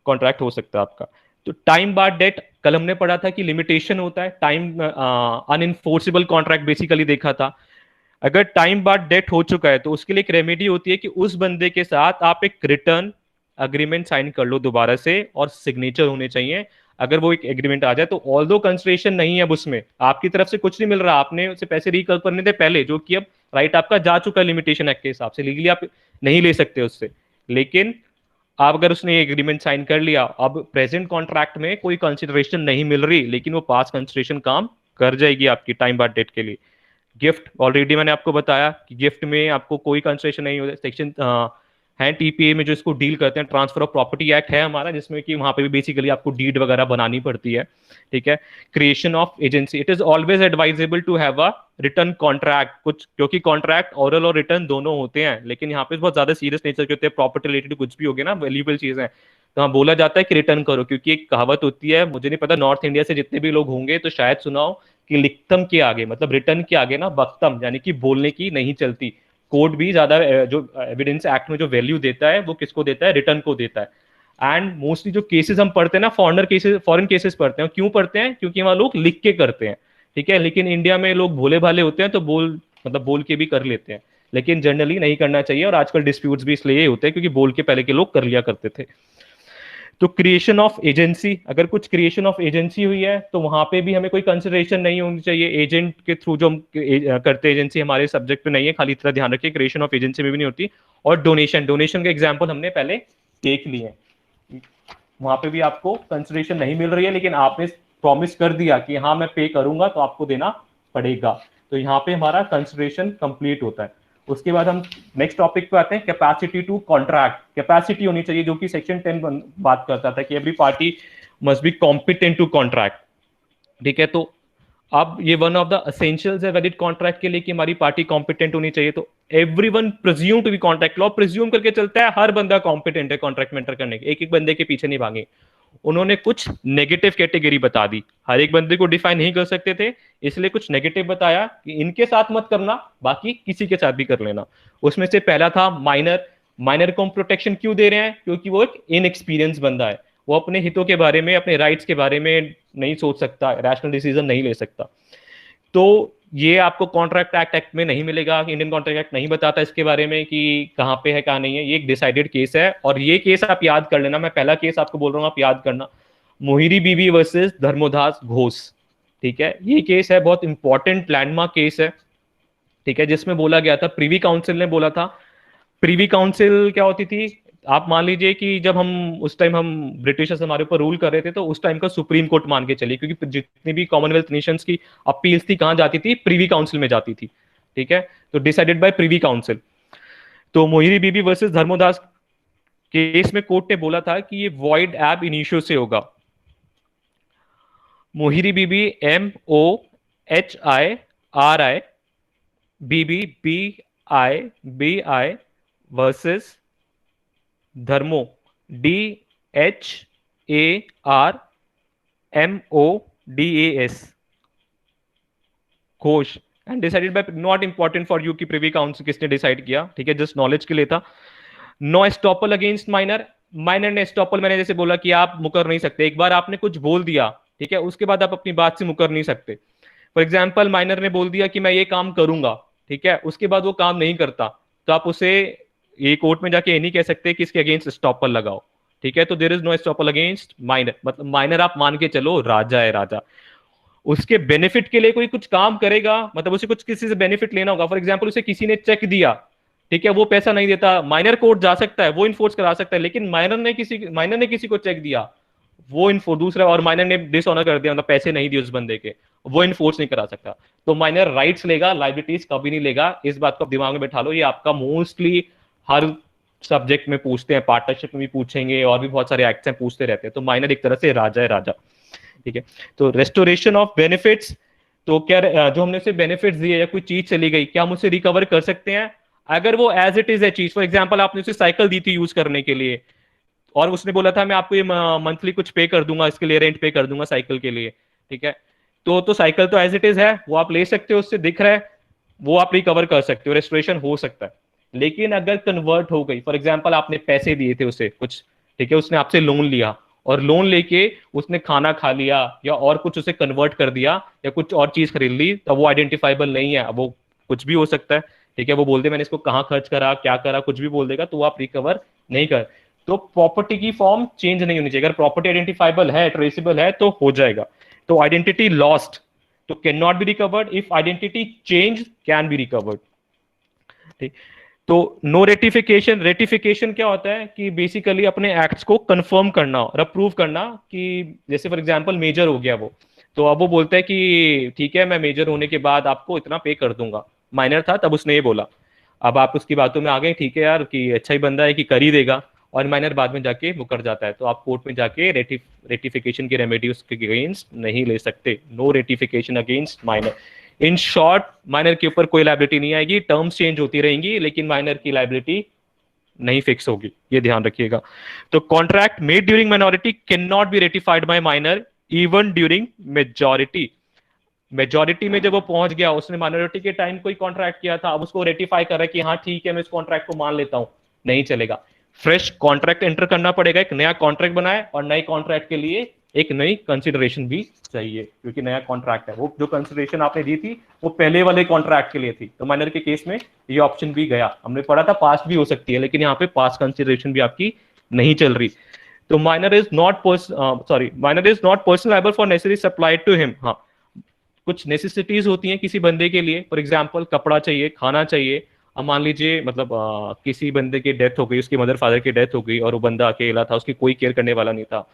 कॉन्ट्रैक्ट हो सकता है आपका। तो टाइम बार डेट, कल हमने पढ़ा था कि लिमिटेशन होता है, टाइम अनइनफोर्सेबल कॉन्ट्रैक्ट बेसिकली देखा था। अगर टाइम बाद डेट हो चुका है तो उसके लिए एक रेमेडी होती है कि उस बंदे के साथ आप एक रिटर्न अग्रीमेंट साइन कर लो दोबारा से, और सिग्नेचर होने चाहिए। अगर वो एक एग्रीमेंट आ जाए तो ऑल्दो कंसिडरेशन नहीं है, अब उसमें आपकी तरफ से कुछ नहीं मिल रहा, आपने उसे पैसे रिकवर करने थे पहले, जो कि अब राइट आपका जा चुका है लिमिटेशन एक्ट के हिसाब से, लीगली आप नहीं ले सकते उससे। लेकिन आप अगर उसने एग्रीमेंट साइन कर लिया, अब प्रेजेंट कॉन्ट्रैक्ट में कोई कंसिडरेशन नहीं मिल रही, लेकिन वो पास कंसिडरेशन काम कर जाएगी आपकी टाइम बाद डेट के लिए। गिफ्ट, ऑलरेडी मैंने आपको बताया कि गिफ्ट में आपको कोई कंसिडरेशन नहीं होता। सेक्शन है टीपीए में जो इसको डील करते हैं, ट्रांसफर ऑफ प्रॉपर्टी एक्ट है हमारा, जिसमें कि वहां पे भी बेसिकली आपको डीड वगैरह बनानी पड़ती है, ठीक है। Creation of agency, it is always advisable to have a return contract, कुछ क्योंकि कॉन्ट्रैक्ट ऑरल और रिटर्न दोनों होते हैं, लेकिन यहाँ पे बहुत ज्यादा सीरियस नेचर के होते हैं, प्रॉपर्टी रिलेटेड कुछ भी हो गया ना, वैल्यूएबल चीजें, तो हाँ बोला जाता है कि रिटर्न करो, क्योंकि एक कहावत होती है, मुझे नहीं पता नॉर्थ इंडिया से जितने भी लोग होंगे तो शायद सुनाओ कि लिखतम के आगे, मतलब रिटर्न के आगे ना बख्तम, यानी कि बोलने की नहीं चलती। कोर्ट भी ज्यादा जो एविडेंस एक्ट में जो वैल्यू देता है वो किसको देता है? रिटर्न को देता है। एंड मोस्टली जो केसेस हम पढ़ते हैं ना, फॉरेन केसेस पढ़ते हैं, क्यों पढ़ते हैं? क्योंकि वहां लोग लिख के करते हैं, ठीक है। लेकिन इंडिया में लोग भोले भाले होते हैं, तो बोल के भी कर लेते हैं, लेकिन जनरली नहीं करना चाहिए। और आजकल डिस्प्यूट्स भी इसलिए होते हैं क्योंकि बोल के पहले के लोग कर लिया करते थे। तो क्रिएशन ऑफ एजेंसी, अगर कुछ क्रिएशन ऑफ एजेंसी हुई है तो वहां पे भी हमें कोई कंसिडरेशन नहीं होनी चाहिए। एजेंट के थ्रू जो हम करते हैं, एजेंसी हमारे सब्जेक्ट पे नहीं है, खाली इतना ध्यान रखिए क्रिएशन ऑफ एजेंसी में भी नहीं होती। और डोनेशन का एग्जाम्पल हमने पहले देख लिए हैं, वहां पे भी आपको कंसिडरेशन नहीं मिल रही है, लेकिन आपने प्रॉमिस कर दिया कि हाँ मैं पे करूंगा, तो आपको देना पड़ेगा। तो यहाँ पे हमारा कंसिडरेशन कंप्लीट होता है। उसके बाद हम नेक्स्ट टॉपिक पे आते हैं, कैपेसिटी टू कॉन्ट्रैक्ट। कैपेसिटी होनी चाहिए, जो कि सेक्शन 10 बात करता था कि every party must be competent to contract, ठीक है। तो अब ये वन ऑफ द असेंशियल्स है वैलिड कॉन्ट्रैक्ट के लिए कि हमारी पार्टी कॉम्पिटेंट होनी चाहिए। तो everyone presume to be contract, law presume करके चलता है हर बंदा कॉम्पिटेंट है कॉन्ट्रैक्ट में एंटर करने के, एक एक बंदे के पीछे नहीं भागे। उन्होंने कुछ नेगेटिव कैटेगरी बता दी, हर एक बंदे को डिफाइन नहीं कर सकते थे, इसलिए कुछ नेगेटिव बताया कि इनके साथ मत करना, बाकी किसी के साथ भी कर लेना। उसमें से पहला था माइनर। माइनर को हम प्रोटेक्शन क्यों दे रहे हैं? क्योंकि वो एक इनएक्सपीरियंस बंदा है, वो अपने हितों के बारे में, अपने राइट्स के बारे में नहीं सोच सकता, रैशनल डिसीजन नहीं ले सकता। तो ये आपको कॉन्ट्रैक्ट एक्ट में नहीं मिलेगा, इंडियन कॉन्ट्रैक्ट एक्ट नहीं बताता इसके बारे में कि कहाँ पे है कहाँ नहीं है, ये एक डिसाइडेड केस है। और ये केस आप याद कर लेना, मैं पहला केस आपको बोल रहा हूँ, आप याद करना, मोहिरी बीबी वर्सेस धर्मोदास घोष, ठीक है। ये केस है, बहुत इंपॉर्टेंट लैंडमार्क केस है, ठीक है, जिसमें बोला गया था, प्रीवी काउंसिल ने बोला था। प्रीवी काउंसिल क्या होती थी? आप मान लीजिए कि जब हम उस टाइम हम ब्रिटिशर्स हमारे ऊपर रूल कर रहे थे, तो उस टाइम का सुप्रीम कोर्ट मान के चलिए, क्योंकि जितनी भी कॉमनवेल्थ नेशंस की अपील्स थी कहां जाती थी? प्रीवी काउंसिल में जाती थी, ठीक है। तो डिसाइडेड बाय प्रीवी काउंसिल। तो मोहिरी बीबी वर्सेस धर्मोदास केस में कोर्ट ने बोला था कि ये वॉइड एब इनिशियो से होगा। Mohiri Bibi MOHIRI Bibi BIBI versus Dharmodas DHARMODAS Ghosh, and decided by, not important for you कि प्रिवी काउंसिल किसने डिसाइड किया, ठीक है, जस्ट नॉलेज के लिए था। No estoppel against minor. Minor ने एस्टॉपल, मैंने जैसे बोला कि आप मुकर नहीं सकते, एक बार आपने कुछ बोल दिया, ठीक है, उसके बाद आप अपनी बात से मुकर नहीं सकते। फॉर एग्जाम्पल, माइनर ने बोल दिया कि मैं ये काम करूंगा, ठीक है, उसके बाद वो काम नहीं करता, तो आप उसे ये कोर्ट में जाके ये नहीं कह सकते कि इसके अगेंस्ट स्टॉपल लगाओ, ठीक है, तो there is no estoppel against minor, मतलब माइनर आप मान के चलो राजा है राजा, उसके बेनिफिट के लिए कोई कुछ काम करेगा, मतलब उसे कुछ किसी से बेनिफिट लेना होगा। फॉर एग्जाम्पल उसे किसी ने चेक दिया, ठीक है, वो पैसा नहीं देता, माइनर कोर्ट जा सकता है, वो इन्फोर्स करा सकता है, लेकिन माइनर ने किसी को चेक दिया, वो इन्फो दूसरा, और माइनर ने डिसऑनर कर दिया, मतलब पैसे नहीं दिए उस बंदे के, वो इन्फोर्स नहीं करा सकता। तो माइनर राइट्स लेगा, लाइबिलिटीज कभी नहीं लेगा। इस बात को आप दिमाग में बैठा लो, ये आपका मोस्टली हर सब्जेक्ट में पूछते हैं, पार्टनरशिप में भी पूछेंगे, और भी बहुत सारे एक्ट्स में पूछते रहते हैं। तो माइनर एक तरह से राजा है राजा, ठीक है। तो रेस्टोरेशन ऑफ बेनिफिट्स, तो क्या जो हमने उसे बेनिफिट्स दिए या कोई चीज चली गई, क्या हम उसे रिकवर कर सकते हैं? अगर वो एज इट इज है चीज, फॉर एग्जाम्पल आपने उसे साइकिल दी थी यूज करने के लिए, और उसने बोला था मैं आपको ये मंथली कुछ पे कर दूंगा, इसके लिए रेंट पे कर दूंगा साइकिल के लिए, ठीक है, तो साइकिल तो एज इट इज है, वो आप ले सकते हो, उससे दिख रहा है, वो आप रिकवर कर सकते हो, रेस्टोरेशन हो सकता है। लेकिन अगर कन्वर्ट हो गई, फॉर एग्जाम्पल आपने पैसे दिए थे उसे कुछ, ठीक है, उसने आपसे लोन लिया, और लोन लेके उसने खाना खा लिया या और कुछ उसे कन्वर्ट कर दिया या कुछ और चीज खरीद ली, तो वो आइडेंटिफाइबल नहीं है, वो कुछ भी हो सकता है, ठीक है, वो बोल दे मैंने इसको कहाँ खर्च करा, क्या करा, कुछ भी बोल देगा, तो वो आप रिकवर नहीं कर। तो प्रॉपर्टी की फॉर्म चेंज नहीं होनी चाहिए, अगर प्रॉपर्टी आइडेंटिफाइबल है, ट्रेसेबल है, तो हो जाएगा। तो आइडेंटिटी लॉस्ट तो can not be recovered, if identity change can be recovered, ठीक। तो नो रेटिफिकेशन, रेटिफिकेशन क्या होता है कि बेसिकली अपने एक्ट्स को कंफर्म करना और अप्रूव करना, कि जैसे फॉर एग्जांपल मेजर हो गया वो, तो अब वो बोलता है कि ठीक है मैं मेजर होने के बाद आपको इतना पे कर दूंगा, माइनर था तब उसने ये बोला, अब आप उसकी बातों में आ गए, ठीक है यार कि अच्छा ही बंदा है कि कर ही देगा, और माइनर बाद में जाके मुकर जाता है, तो आप कोर्ट में जाके रेटिफिकेशन की रेमेडी उसके अगेंस्ट नहीं ले सकते। No ratification against minor. In short minor के ऊपर कोई लाइबिलिटी नहीं आएगी, टर्म्स चेंज होती रहेंगी, लेकिन माइनर की लाइबिलिटी नहीं फिक्स होगी, ये ध्यान रखिएगा। तो contract made during minority can not be ratified by minor even during majority. Majority में जब वो पहुंच गया, उसने माइनॉरिटी के टाइम कोई कॉन्ट्रैक्ट किया था, अब उसको रेटिफाई कर रहा है कि हाँ ठीक है मैं इस कॉन्ट्रैक्ट को मान लेता हूं, नहीं चलेगा, फ्रेश कॉन्ट्रैक्ट एंटर करना पड़ेगा, एक नया कॉन्ट्रैक्ट बनाए, और नए कॉन्ट्रैक्ट के लिए एक नई कंसिडरेशन भी चाहिए, क्योंकि नया कॉन्ट्रैक्ट है, वो जो कंसिडरेशन आपने दी थी वो पहले वाले कॉन्ट्रैक्ट के लिए थी। तो माइनर के केस में ये ऑप्शन भी गया, हमने पढ़ा था पास्ट भी हो सकती है, लेकिन यहाँ पे पास्ट कंसिडरेशन भी आपकी नहीं चल रही। तो minor is not personal liable for necessary supply to him. हाँ, कुछ नेसेसिटीज होती हैं किसी बंदे के लिए, फॉर एग्जाम्पल कपड़ा चाहिए, खाना चाहिए। अब मान लीजिए मतलब किसी बंदे की डेथ हो गई, उसकी मदर फादर की डेथ हो गई, और वो बंदा अकेला था, उसकी कोई केयर करने वाला नहीं था,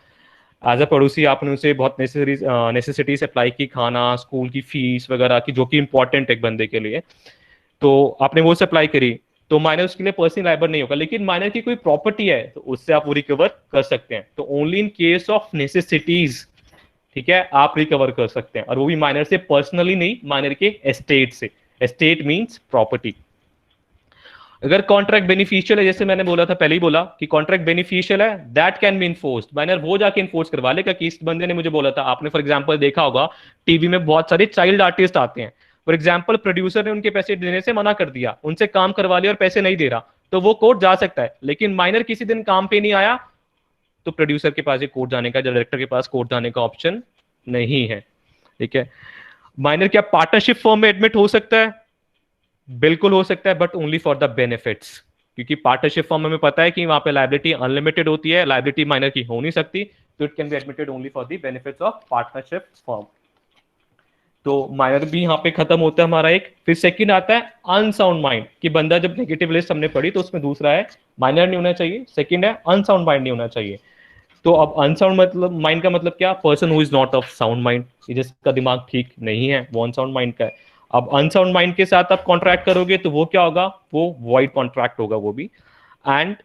एज अ पड़ोसी आपने उसे बहुत नेसेसिटीज अप्लाई की, खाना, स्कूल की फीस वगैरह की, जो कि इंपॉर्टेंट है एक बंदे के लिए, तो आपने वो सप्लाई करी, तो माइनर उसके लिए पर्सनल लायबल नहीं होगा। लेकिन माइनर की कोई प्रॉपर्टी है तो उससे आप वो रिकवर कर सकते हैं, तो only in case of necessities, ठीक है, आप रिकवर कर सकते हैं, और वो भी माइनर से पर्सनली नहीं, माइनर के एस्टेट से। Estate means property. अगर कॉन्ट्रैक्ट बेनिफिशियल है, जैसे मैंने बोला था, पहले ही बोला कि कॉन्ट्रैक्ट बेनिफिशियल है, that can be enforced. Minor वो जाके इन्फोर्स करवा लेगा कि इस बंदे ने मुझे बोला था। आपने फॉर एग्जांपल देखा होगा टीवी में बहुत सारे चाइल्ड आर्टिस्ट आते हैं, फॉर एग्जांपल प्रोड्यूसर ने उनके पैसे देने से मना कर दिया, उनसे काम करवा लिया और पैसे नहीं दे रहा, तो वो कोर्ट जा सकता है। लेकिन माइनर किसी दिन काम पे नहीं आया, तो प्रोड्यूसर के पास कोर्ट जाने का, डायरेक्टर के पास कोर्ट जाने का ऑप्शन नहीं है, ठीक है। माइनर क्या पार्टनरशिप फॉर्म में एडमिट हो सकता है? बिल्कुल हो सकता है, but only for the benefits, क्योंकि पार्टनरशिप फॉर्म में हमें पता है कि वहां पे लायबिलिटी अनलिमिटेड होती है, लायबिलिटी माइनर की हो नहीं सकती, तो it can be admitted only for the benefits of partnership form. तो माइनर भी यहाँ पे खत्म होता है हमारा एक। फिर सेकंड आता है अनसाउंड माइंड, कि बंदा जब नेगेटिव लिस्ट हमने पढ़ी तो उसमें दूसरा है माइनर नहीं होना चाहिए, सेकंड है अनसाउंड माइंड नहीं होना चाहिए। तो अब अनसाउंड मतलब माइंड का मतलब क्या? Person who is not of sound mind, जिसका दिमाग ठीक नहीं है, वो अनसाउंड माइंड का है। अब अनसाउंड माइंड के साथ आप कॉन्ट्रैक्ट करोगे तो वो क्या होगा? वो वॉइड कॉन्ट्रैक्ट होगा वो भी। एंड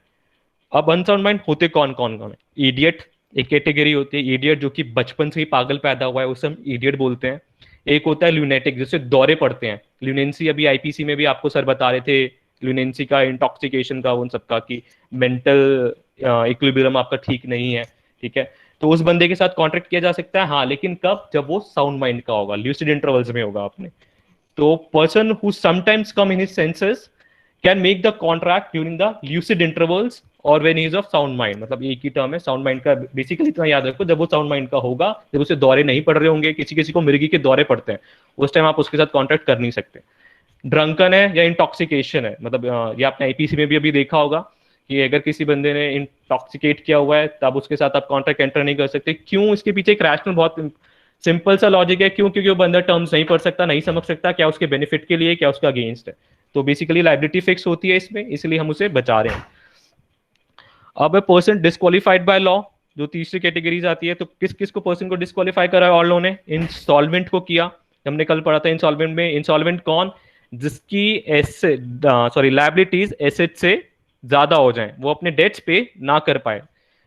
अब अनसाउंड माइंड होते कौन कौन कौन है? इडियट एक कैटेगरी होती है, इडियट जो कि बचपन से ही पागल पैदा हुआ है, उसे हम इडियट बोलते हैं। एक होता है ल्यूनेटिक, जिससे दौरे पड़ते हैं। ल्यूनेंसी अभी आईपीसी में भी आपको सर बता रहे थे, ल्यूनेंसी का, इंटॉक्सिकेशन का, उन सबका, की मेंटल इक्विलिब्रियम आपका ठीक नहीं है, ठीक है। तो उस बंदे के साथ कॉन्ट्रैक्ट किया जा सकता है, हाँ, लेकिन कब? जब वो साउंड माइंड का होगा, ल्यूसिड इंटरवल्स में होगा आपने। तो person who sometimes come in his senses can make the contract during the lucid intervals और when he is of sound mind. मतलब एक ही टर्म है साउंड माइंड का, बेसिकली इतना याद रखो, जब वो साउंड माइंड का होगा, जब उसे दौरे नहीं पड़ रहे होंगे, किसी किसी को मिर्गी के दौरे पड़ते हैं, उस टाइम आप उसके साथ कॉन्ट्रैक्ट कर नहीं सकते। ड्रंकन है या इंटॉक्सिकेशन है, मतलब ये आपने आईपीसी में भी अभी देखा होगा कि अगर किसी बंदे ने इंटॉक्सिकेट किया हुआ है तब उसके साथ आप कॉन्ट्रैक्ट एंटर नहीं कर सकते। क्यों? इसके पीछे एक रैशनल बहुत सिंपल सा लॉजिक है। क्यों? क्योंकि वो बंदा टर्म्स नहीं पढ़ सकता, नहीं समझ सकता क्या उसके बेनिफिट के लिए क्या उसका अगेंस्ट है। तो बेसिकली लाइबिलिटी फिक्स होती है इसमें, इसलिए हम उसे बचा रहे हैं। अब पर्सन डिस्क्वालिफाइड बाय लॉ, जो तीसरी कैटेगरीज आती है, तो किस किस को पर्सन को डिस्क्वालीफाई करा है और लॉ ने? इंसॉल्वेंट को किया। हमने कल पढ़ा था इंसॉल्वेंट में। इंसॉल्वेंट कौन? जिसकी एसेट सॉरी लायबिलिटीज एसेट से ज्यादा हो जाए, वो अपने डेट्स पे ना कर पाए,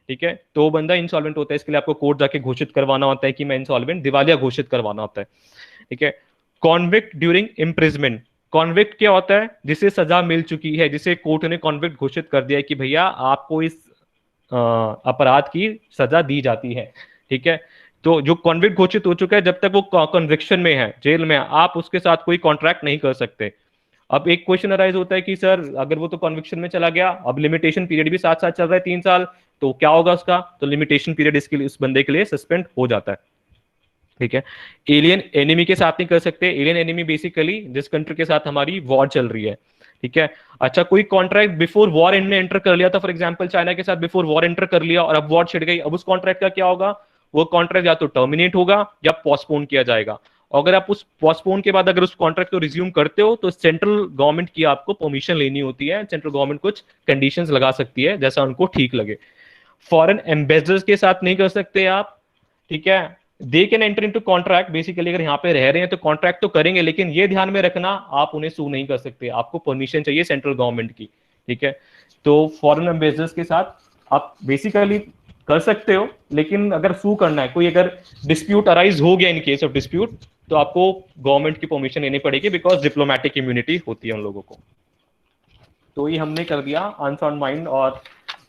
ठीक है, तो वो बंदा इंसॉल्वेंट होता है। इसके लिए आपको कोर्ट जाके घोषित करवाना होता है कि मैं इंसॉल्वेंट, दिवालिया घोषित करवाना होता है, ठीक है। कॉन्विक्ट ड्यूरिंग इम्प्रिजमेंट, कॉन्विक्ट क्या होता है? जिसे सजा मिल चुकी है, जिसे कोर्ट ने कॉन्विक्ट घोषित कर दिया है कि भैया आपको इस अपराध की सजा दी जाती है, ठीक है। तो जो कॉन्विक्ट घोषित हो चुका है, जब तक वो कन्विक्शन में है, जेल में, आप उसके साथ कोई कॉन्ट्रैक्ट नहीं कर सकते। अब एक क्वेश्चन अराइज होता है कि सर अगर वो तो कन्विक्शन में चला गया, अब लिमिटेशन पीरियड भी साथ साथ चल रहा है 3 साल, तो क्या होगा उसका? तो लिमिटेशन पीरियड इसके लिए, उस बंदे के लिए सस्पेंड हो जाता है, ठीक है। एलियन एनिमी के साथ नहीं कर सकते। एलियन एनिमी बेसिकली जिस कंट्री के साथ हमारी वॉर चल रही है, ठीक है। अच्छा, कोई कॉन्ट्रैक्ट बिफोर वॉर एंड ने एंटर कर लिया था, फॉर एग्जांपल चाइना के साथ बिफोर वॉर एंटर कर लिया और अब वॉर छिड़ गई, अब उस कॉन्ट्रैक्ट का क्या होगा? वो कॉन्ट्रैक्ट या तो टर्मिनेट होगा या पोस्टपोन किया जाएगा। अगर आप उस पोस्टपोन के बाद अगर उस कॉन्ट्रैक्ट को रिज्यूम करते हो तो सेंट्रल गवर्नमेंट की आपको परमिशन लेनी होती है। सेंट्रल गवर्नमेंट कुछ कंडीशंस लगा सकती है जैसा उनको ठीक लगे। फॉरेन एम्बेसडर्स के साथ नहीं कर सकते आप, ठीक है। They can enter into contract, basically अगर यहाँ पे रह रहे हैं तो कॉन्ट्रैक्ट तो करेंगे, लेकिन ये ध्यान में रखना आप उन्हें सू नहीं कर सकते, आपको परमिशन चाहिए सेंट्रल गवर्नमेंट की, ठीक है। तो फॉरेन एम्बेसडर्स के साथ आप बेसिकली कर सकते हो, लेकिन अगर सू करना है, कोई अगर डिस्प्यूट अराइज हो गया इन केस ऑफ डिस्प्यूट, तो आपको गवर्नमेंट की परमिशन लेनी पड़ेगी, बिकॉज डिप्लोमेटिक इम्यूनिटी होती है उन लोगों को। तो ये हमने कर दिया अनसाउंड माइंड और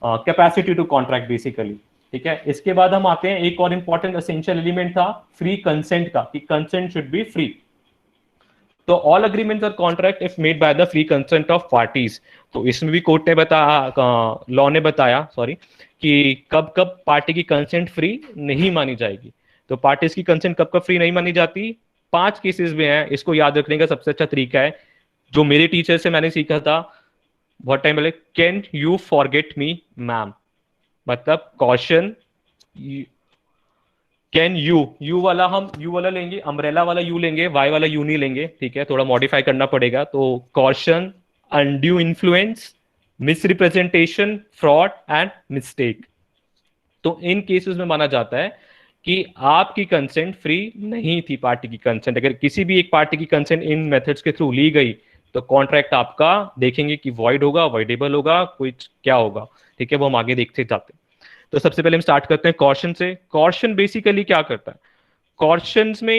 कैपेसिटी टू कॉन्ट्रैक्ट बेसिकली, ठीक है। इसके बाद हम आते हैं, एक और इंपॉर्टेंट एसेंशियल एलिमेंट था फ्री कंसेंट का, कि कंसेंट शुड बी फ्री। तो ऑल अग्रीमेंट्स और contract if made by the free consent of parties. तो इसमें भी कोर्ट ने बताया, लॉ ने बताया सॉरी, कि कब कब पार्टी की कंसेंट फ्री नहीं मानी जाएगी। तो पार्टीज की कंसेंट कब कब फ्री नहीं मानी जाती? 5 केसेस में है। इसको याद रखने का सबसे अच्छा तरीका है, जो मेरे टीचर से मैंने सीखा था बहुत टाइम पहले, can you forget me ma'am, मतलब कॉशन, कैन यू वाला हम यू वाला लेंगे, अम्ब्रेला वाला यू लेंगे, वाई वाला यू नहीं लेंगे, ठीक है, थोड़ा मॉडिफाई करना पड़ेगा। तो caution, undue influence, misrepresentation, fraud and mistake. तो इन केसेस में माना जाता है कि आपकी कंसेंट फ्री नहीं थी। पार्टी की कंसेंट, अगर किसी भी एक पार्टी की कंसेंट इन मेथड्स के थ्रू ली गई तो कॉन्ट्रैक्ट आपका देखेंगे कि वॉइड होगा, वॉइडेबल होगा, कोई क्या होगा, ठीक है, वो हम आगे देखते जाते हैं। तो सबसे पहले हम स्टार्ट करते हैं कॉशन से। कॉशन बेसिकली क्या करता है? कॉशन में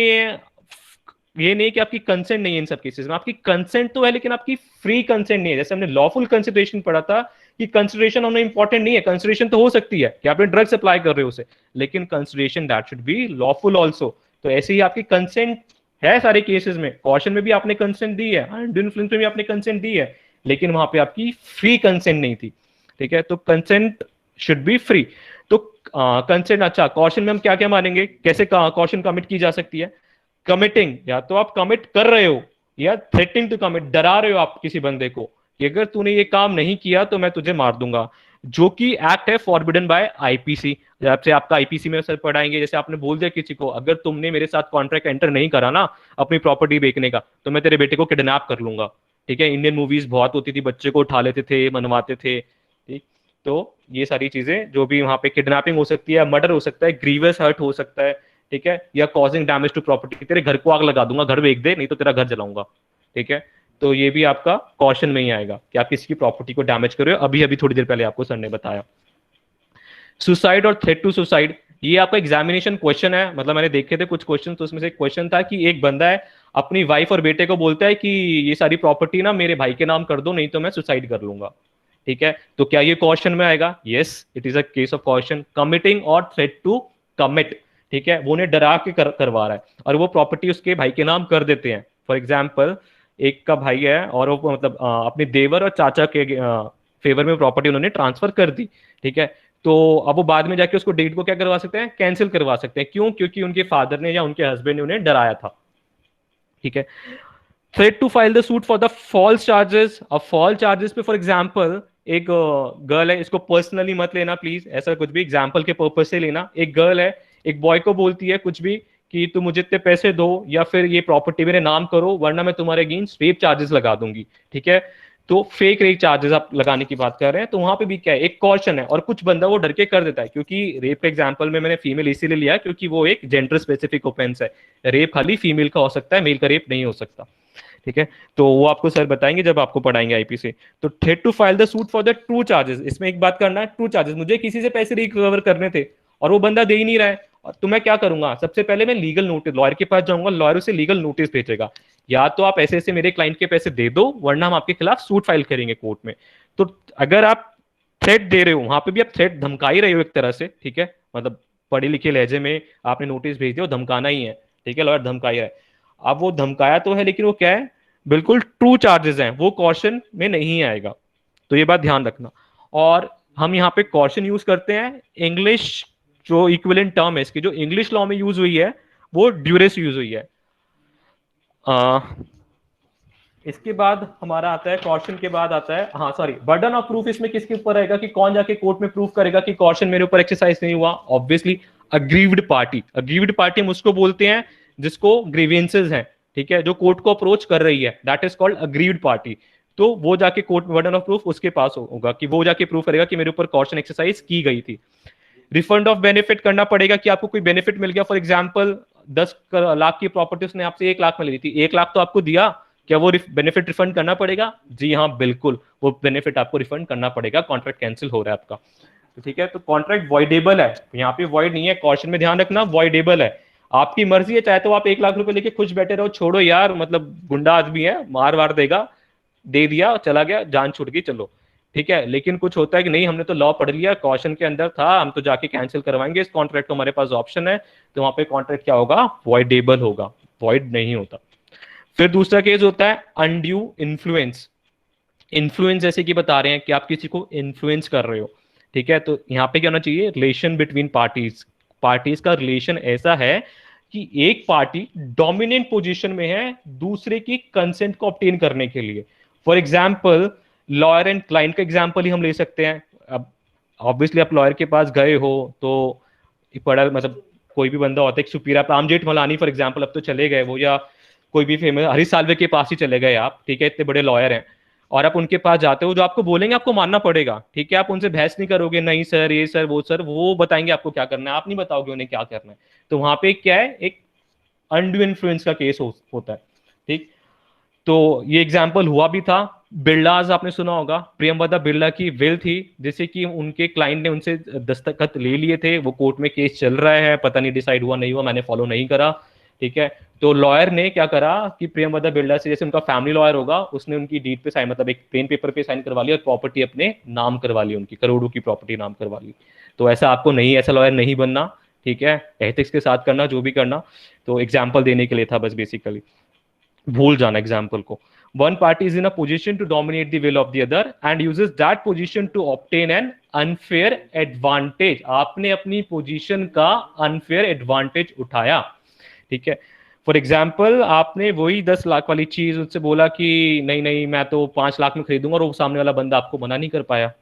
ये नहीं कि आपकी कंसेंट नहीं है, इन सब केसेस में आपकी कंसेंट तो है लेकिन आपकी फ्री कंसेंट नहीं है। जैसे हमने लॉफुल कंसिडरेशन पढ़ा था कि कंसिडरेशन होना इंपॉर्टेंट नहीं है, कंसिडरेशन तो हो सकती है कि आप ड्रग सप्लाई कर रहे हो उसे, लेकिन consideration that should be lawful also. तो ऐसे ही आपकी कंसेंट है सारे केसेस में। कॉशन में भी आपने कंसेंट दी है, अनड्यू इन्फ्लुएंस में भी आपने कंसेंट दी है, लेकिन वहां पे आपकी फ्री कंसेंट नहीं थी, ठीक है। तो कंसेंट शुड बी फ्री। तो कंसेंट, अच्छा, कॉशन में हम क्या क्या मानेंगे, कैसे कॉशन कमिट की जा सकती है? कमिटिंग, या तो आप कमिट कर रहे हो या थ्रेटनिंग टू कमिट, डरा रहे हो आप किसी बंदे को कि अगर तूने ये काम नहीं किया तो मैं तुझे मार दूंगा, जो कि एक्ट है फॉरबिडन बाय आईपीसी। आपसे आपका आईपीसी में सर पढ़ाएंगे, जैसे आपने बोल दिया किसी को अगर तुमने मेरे साथ कॉन्ट्रैक्ट एंटर नहीं करा ना अपनी प्रॉपर्टी बेचने का, तो मैं तेरे बेटे को किडनैप कर लूंगा, ठीक है। इंडियन मूवीज बहुत होती थी, बच्चे को उठा लेते थे, मनवाते थे, ठीक। तो ये सारी चीजें जो भी वहां पे किडनैपिंग हो सकती है, मर्डर हो सकता है, ग्रीवियस हर्ट हो सकता है, ठीक है, या कॉजिंग डैमेज टू प्रॉपर्टी, तेरे घर को आग लगा दूंगा, घर बेच दे नहीं तो तेरा घर जलाऊंगा, ठीक है। तो ये भी आपका कॉशन में ही आएगा कि आप किसी की प्रॉपर्टी को डैमेज कर रहे हो। अभी अभी थोड़ी देर पहले आपको सर ने बताया। सुसाइड और थ्रेट टू सुसाइड, ये आपका एग्जामिनेशन क्वेश्चन है, मतलब मैंने देखे थे कुछ क्वेश्चन, तो उसमें से एक क्वेश्चन था कि एक बंदा है अपनी वाइफ और बेटे को बोलता है कि ये सारी प्रॉपर्टी ना मेरे भाई के नाम कर दो नहीं तो मैं सुसाइड कर लूंगा, ठीक है। तो क्या ये कॉशन में आएगा? Yes, it is a case of caution. Committing और थ्रेट टू कमिट, ठीक है, वो उन्हें डरा के करवा रहा है और वो प्रॉपर्टी उसके भाई के नाम कर देते हैं। फॉर एग्जाम्पल, एक का भाई है और वो मतलब अपने देवर और चाचा के फेवर में प्रॉपर्टी उन्होंने ट्रांसफर कर दी, ठीक है। तो अब वो बाद में जाके उसको डीड को क्या करवा सकते हैं? कैंसिल करवा सकते हैं। क्यों? क्योंकि उनके फादर ने या उनके हस्बैंड ने उन्हें डराया था, ठीक है। Threat to file the suit for the false charges. अब फॉल्स चार्जेस पे फॉर एग्जांपल एक गर्ल है, इसको पर्सनली मत लेना प्लीज, ऐसा कुछ भी एग्जाम्पल के पर्पज से लेना। एक गर्ल है, एक बॉय को बोलती है कुछ भी कि तुम मुझे इतने पैसे दो या फिर ये प्रॉपर्टी मेरे नाम करो वरना मैं तुम्हारे अगेंस्ट रेप चार्जेस लगा दूंगी, ठीक है। तो फेक रेप चार्जेस आप लगाने की बात कर रहे हैं, तो वहां पे भी क्या है, एक कॉशन है, और कुछ बंदा वो डर के कर देता है, क्योंकि रेप के एग्जांपल में मैंने फीमेल इसीलिए लिया क्योंकि वो एक जेंडर स्पेसिफिक ऑफेंस है। रेप खाली फीमेल का हो सकता है, मेल का रेप नहीं हो सकता, ठीक है। तो वो आपको सर बताएंगे जब आपको पढ़ाएंगे आईपी से। तो threat to file the suit for the true charges, इसमें एक बात करना है, ट्रू चार्जेस, मुझे किसी से पैसे रिकवर करने थे और वो बंदा दे ही नहीं रहा है, तो मैं क्या करूंगा, सबसे पहले मैं लीगल नोटिस, लॉयर के पास जाऊंगा, लॉयर उसे लीगल नोटिस भेजेगा, या तो आप ऐसे ऐसे मेरे क्लाइंट के पैसे दे दो वरना हम आपके खिलाफ सूट फाइल करेंगे कोर्ट में। तो अगर आप थ्रेट दे रहे हो, वहां पे भी आप थ्रेट धमका ही रहे हो एक तरह से, ठीक है, मतलब पढ़े लिखे लहजे में आपने नोटिस भेज दिया, वो धमकाना ही है, ठीक है, लॉयर धमका ही रहा है। अब वो धमकाया तो है लेकिन वो क्या है, बिल्कुल ट्रू चार्जेस हैं, वो कॉशन में नहीं आएगा, तो ये बात ध्यान रखना। और हम यहाँ पे कॉशन यूज करते हैं, इंग्लिश जो इक्विवेलेंट टर्म है इसकी, जो इंग्लिश लॉ में यूज हुई है वो ड्यूरेस यूज हुई है। इसके बाद हमारा आता है, कॉशन के बाद आता है, हाँ सॉरी, बर्डन ऑफ प्रूफ इसमें किसके ऊपर रहेगा कि कौन जाके कोर्ट में प्रूफ करेगा कि कॉशन मेरे ऊपर एक्सरसाइज नहीं हुआ, obviously aggrieved party. Aggrieved party हम उसको बोलते हैं जिसको ग्रीवेंसेस हैं, ठीक है, जो कोर्ट को अप्रोच कर रही है, that is called aggrieved party. तो वो जाके कोर्ट में बर्डन ऑफ प्रूफ उसके पास होगा कि वो जाके प्रूफ करेगा कि मेरे ऊपर कॉशन एक्सरसाइज की गई थी। रिफंड ऑफ बेनिफिट करना पड़ेगा कि आपको कोई बेनिफिट मिल गया, फॉर एग्जाम्पल 10 लाख की प्रॉपर्टी उसने आपसे 1 लाख में ली थी, 1 लाख तो आपको दिया, क्या वो बेनिफिट रिफंड करना पड़ेगा? जी हाँ बिल्कुल, वो बेनिफिट आपको रिफंड करना पड़ेगा, कॉन्ट्रैक्ट कैंसिल हो रहा है आपका, तो ठीक है। तो कॉन्ट्रैक्ट वॉइडेबल है, यहाँ पे वॉइड नहीं है, कॉशन में ध्यान रखना, वॉइडेबल है, आपकी मर्जी है, चाहे तो आप 1 लाख रुपए लेके खुश बैठे रहो, छोड़ो यार, मतलब गुंडा आदमी है, मार वार देगा, दे दिया चला गया, जान छूट गई, चलो ठीक है। लेकिन कुछ होता है कि नहीं, हमने तो लॉ पढ़ लिया, कॉशन के अंदर था, हम तो जाके कैंसिल करवाएंगे इस कॉन्ट्रैक्ट को, हमारे पास ऑप्शन है, तो वहां पे कॉन्ट्रैक्ट क्या होगा, वॉइडेबल होगा, वॉइड नहीं होता। फिर दूसरा केस होता है अनड्यू इन्फ्लुएंस। इन्फ्लुएंस जैसे कि बता रहे हैं कि आप किसी को इन्फ्लुएंस कर रहे हो, ठीक है, तो यहाँ पे क्या होना चाहिए, रिलेशन बिटवीन पार्टीज, पार्टीज का रिलेशन ऐसा है कि एक पार्टी डोमिनेंट पोजीशन में है दूसरे की कंसेंट को ऑब्टेन करने के लिए। For example lawyer and client का एग्जाम्पल ही हम ले सकते हैं। अब ऑब्वियसली आप लॉयर के पास गए हो तो पढ़ा, मतलब कोई भी बंदा होता है, एक superior, Ram Jethmalani for example, अब तो चले गए वो, या कोई भी फेमस हरीश साल्वे के पास ही चले गए आप, ठीक है, इतने बड़े लॉयर हैं, और आप उनके पास जाते हो, जो आपको बोलेंगे आपको मानना पड़ेगा, ठीक है, आप उनसे बहस नहीं करोगे, नहीं सर ये सर वो सर, वो बताएंगे आपको क्या करना है, आप नहीं बताओगे उन्हें क्या करना है। तो वहां पे क्या है, एक अनड्यू इन्फ्लुएंस का केस होता है, ठीक। तो ये एग्जाम्पल हुआ भी था, बिरलाज आपने सुना होगा, प्रियंवदा बिरला की विल थी, जैसे कि उनके क्लाइंट ने उनसे दस्तखत ले लिए थे, वो कोर्ट में केस चल रहा है, पता नहीं डिसाइड हुआ नहीं हुआ, मैंने फॉलो नहीं करा, ठीक है। तो लॉयर ने क्या करा कि प्रियंवदा बिरला से, जैसे उनका फैमिली लॉयर होगा, उसने उनकी डीड पे साइन, मतलब एक पेन पेपर पे साइन करवा लिया और प्रॉपर्टी अपने नाम करवा ली, उनकी करोड़ों की प्रॉपर्टी नाम करवा ली। तो ऐसा आपको नहीं, ऐसा लॉयर नहीं बनना, ठीक है, एथिक्स के साथ करना जो भी करना। तो एग्जाम्पल देने के लिए था बस, बेसिकली भूल जाना एग्जाम्पल को। One party is in a position to dominate the will of the other and uses that position to obtain an unfair advantage. आपने अपनी पोजीशन का unfair advantage उठाया, ठीक है। फॉर एग्जाम्पल आपने वही 10 लाख वाली चीज उससे बोला कि नहीं नहीं मैं तो 5 लाख में खरीदूंगा, और वो सामने वाला बंदा आपको मना नहीं कर पाया,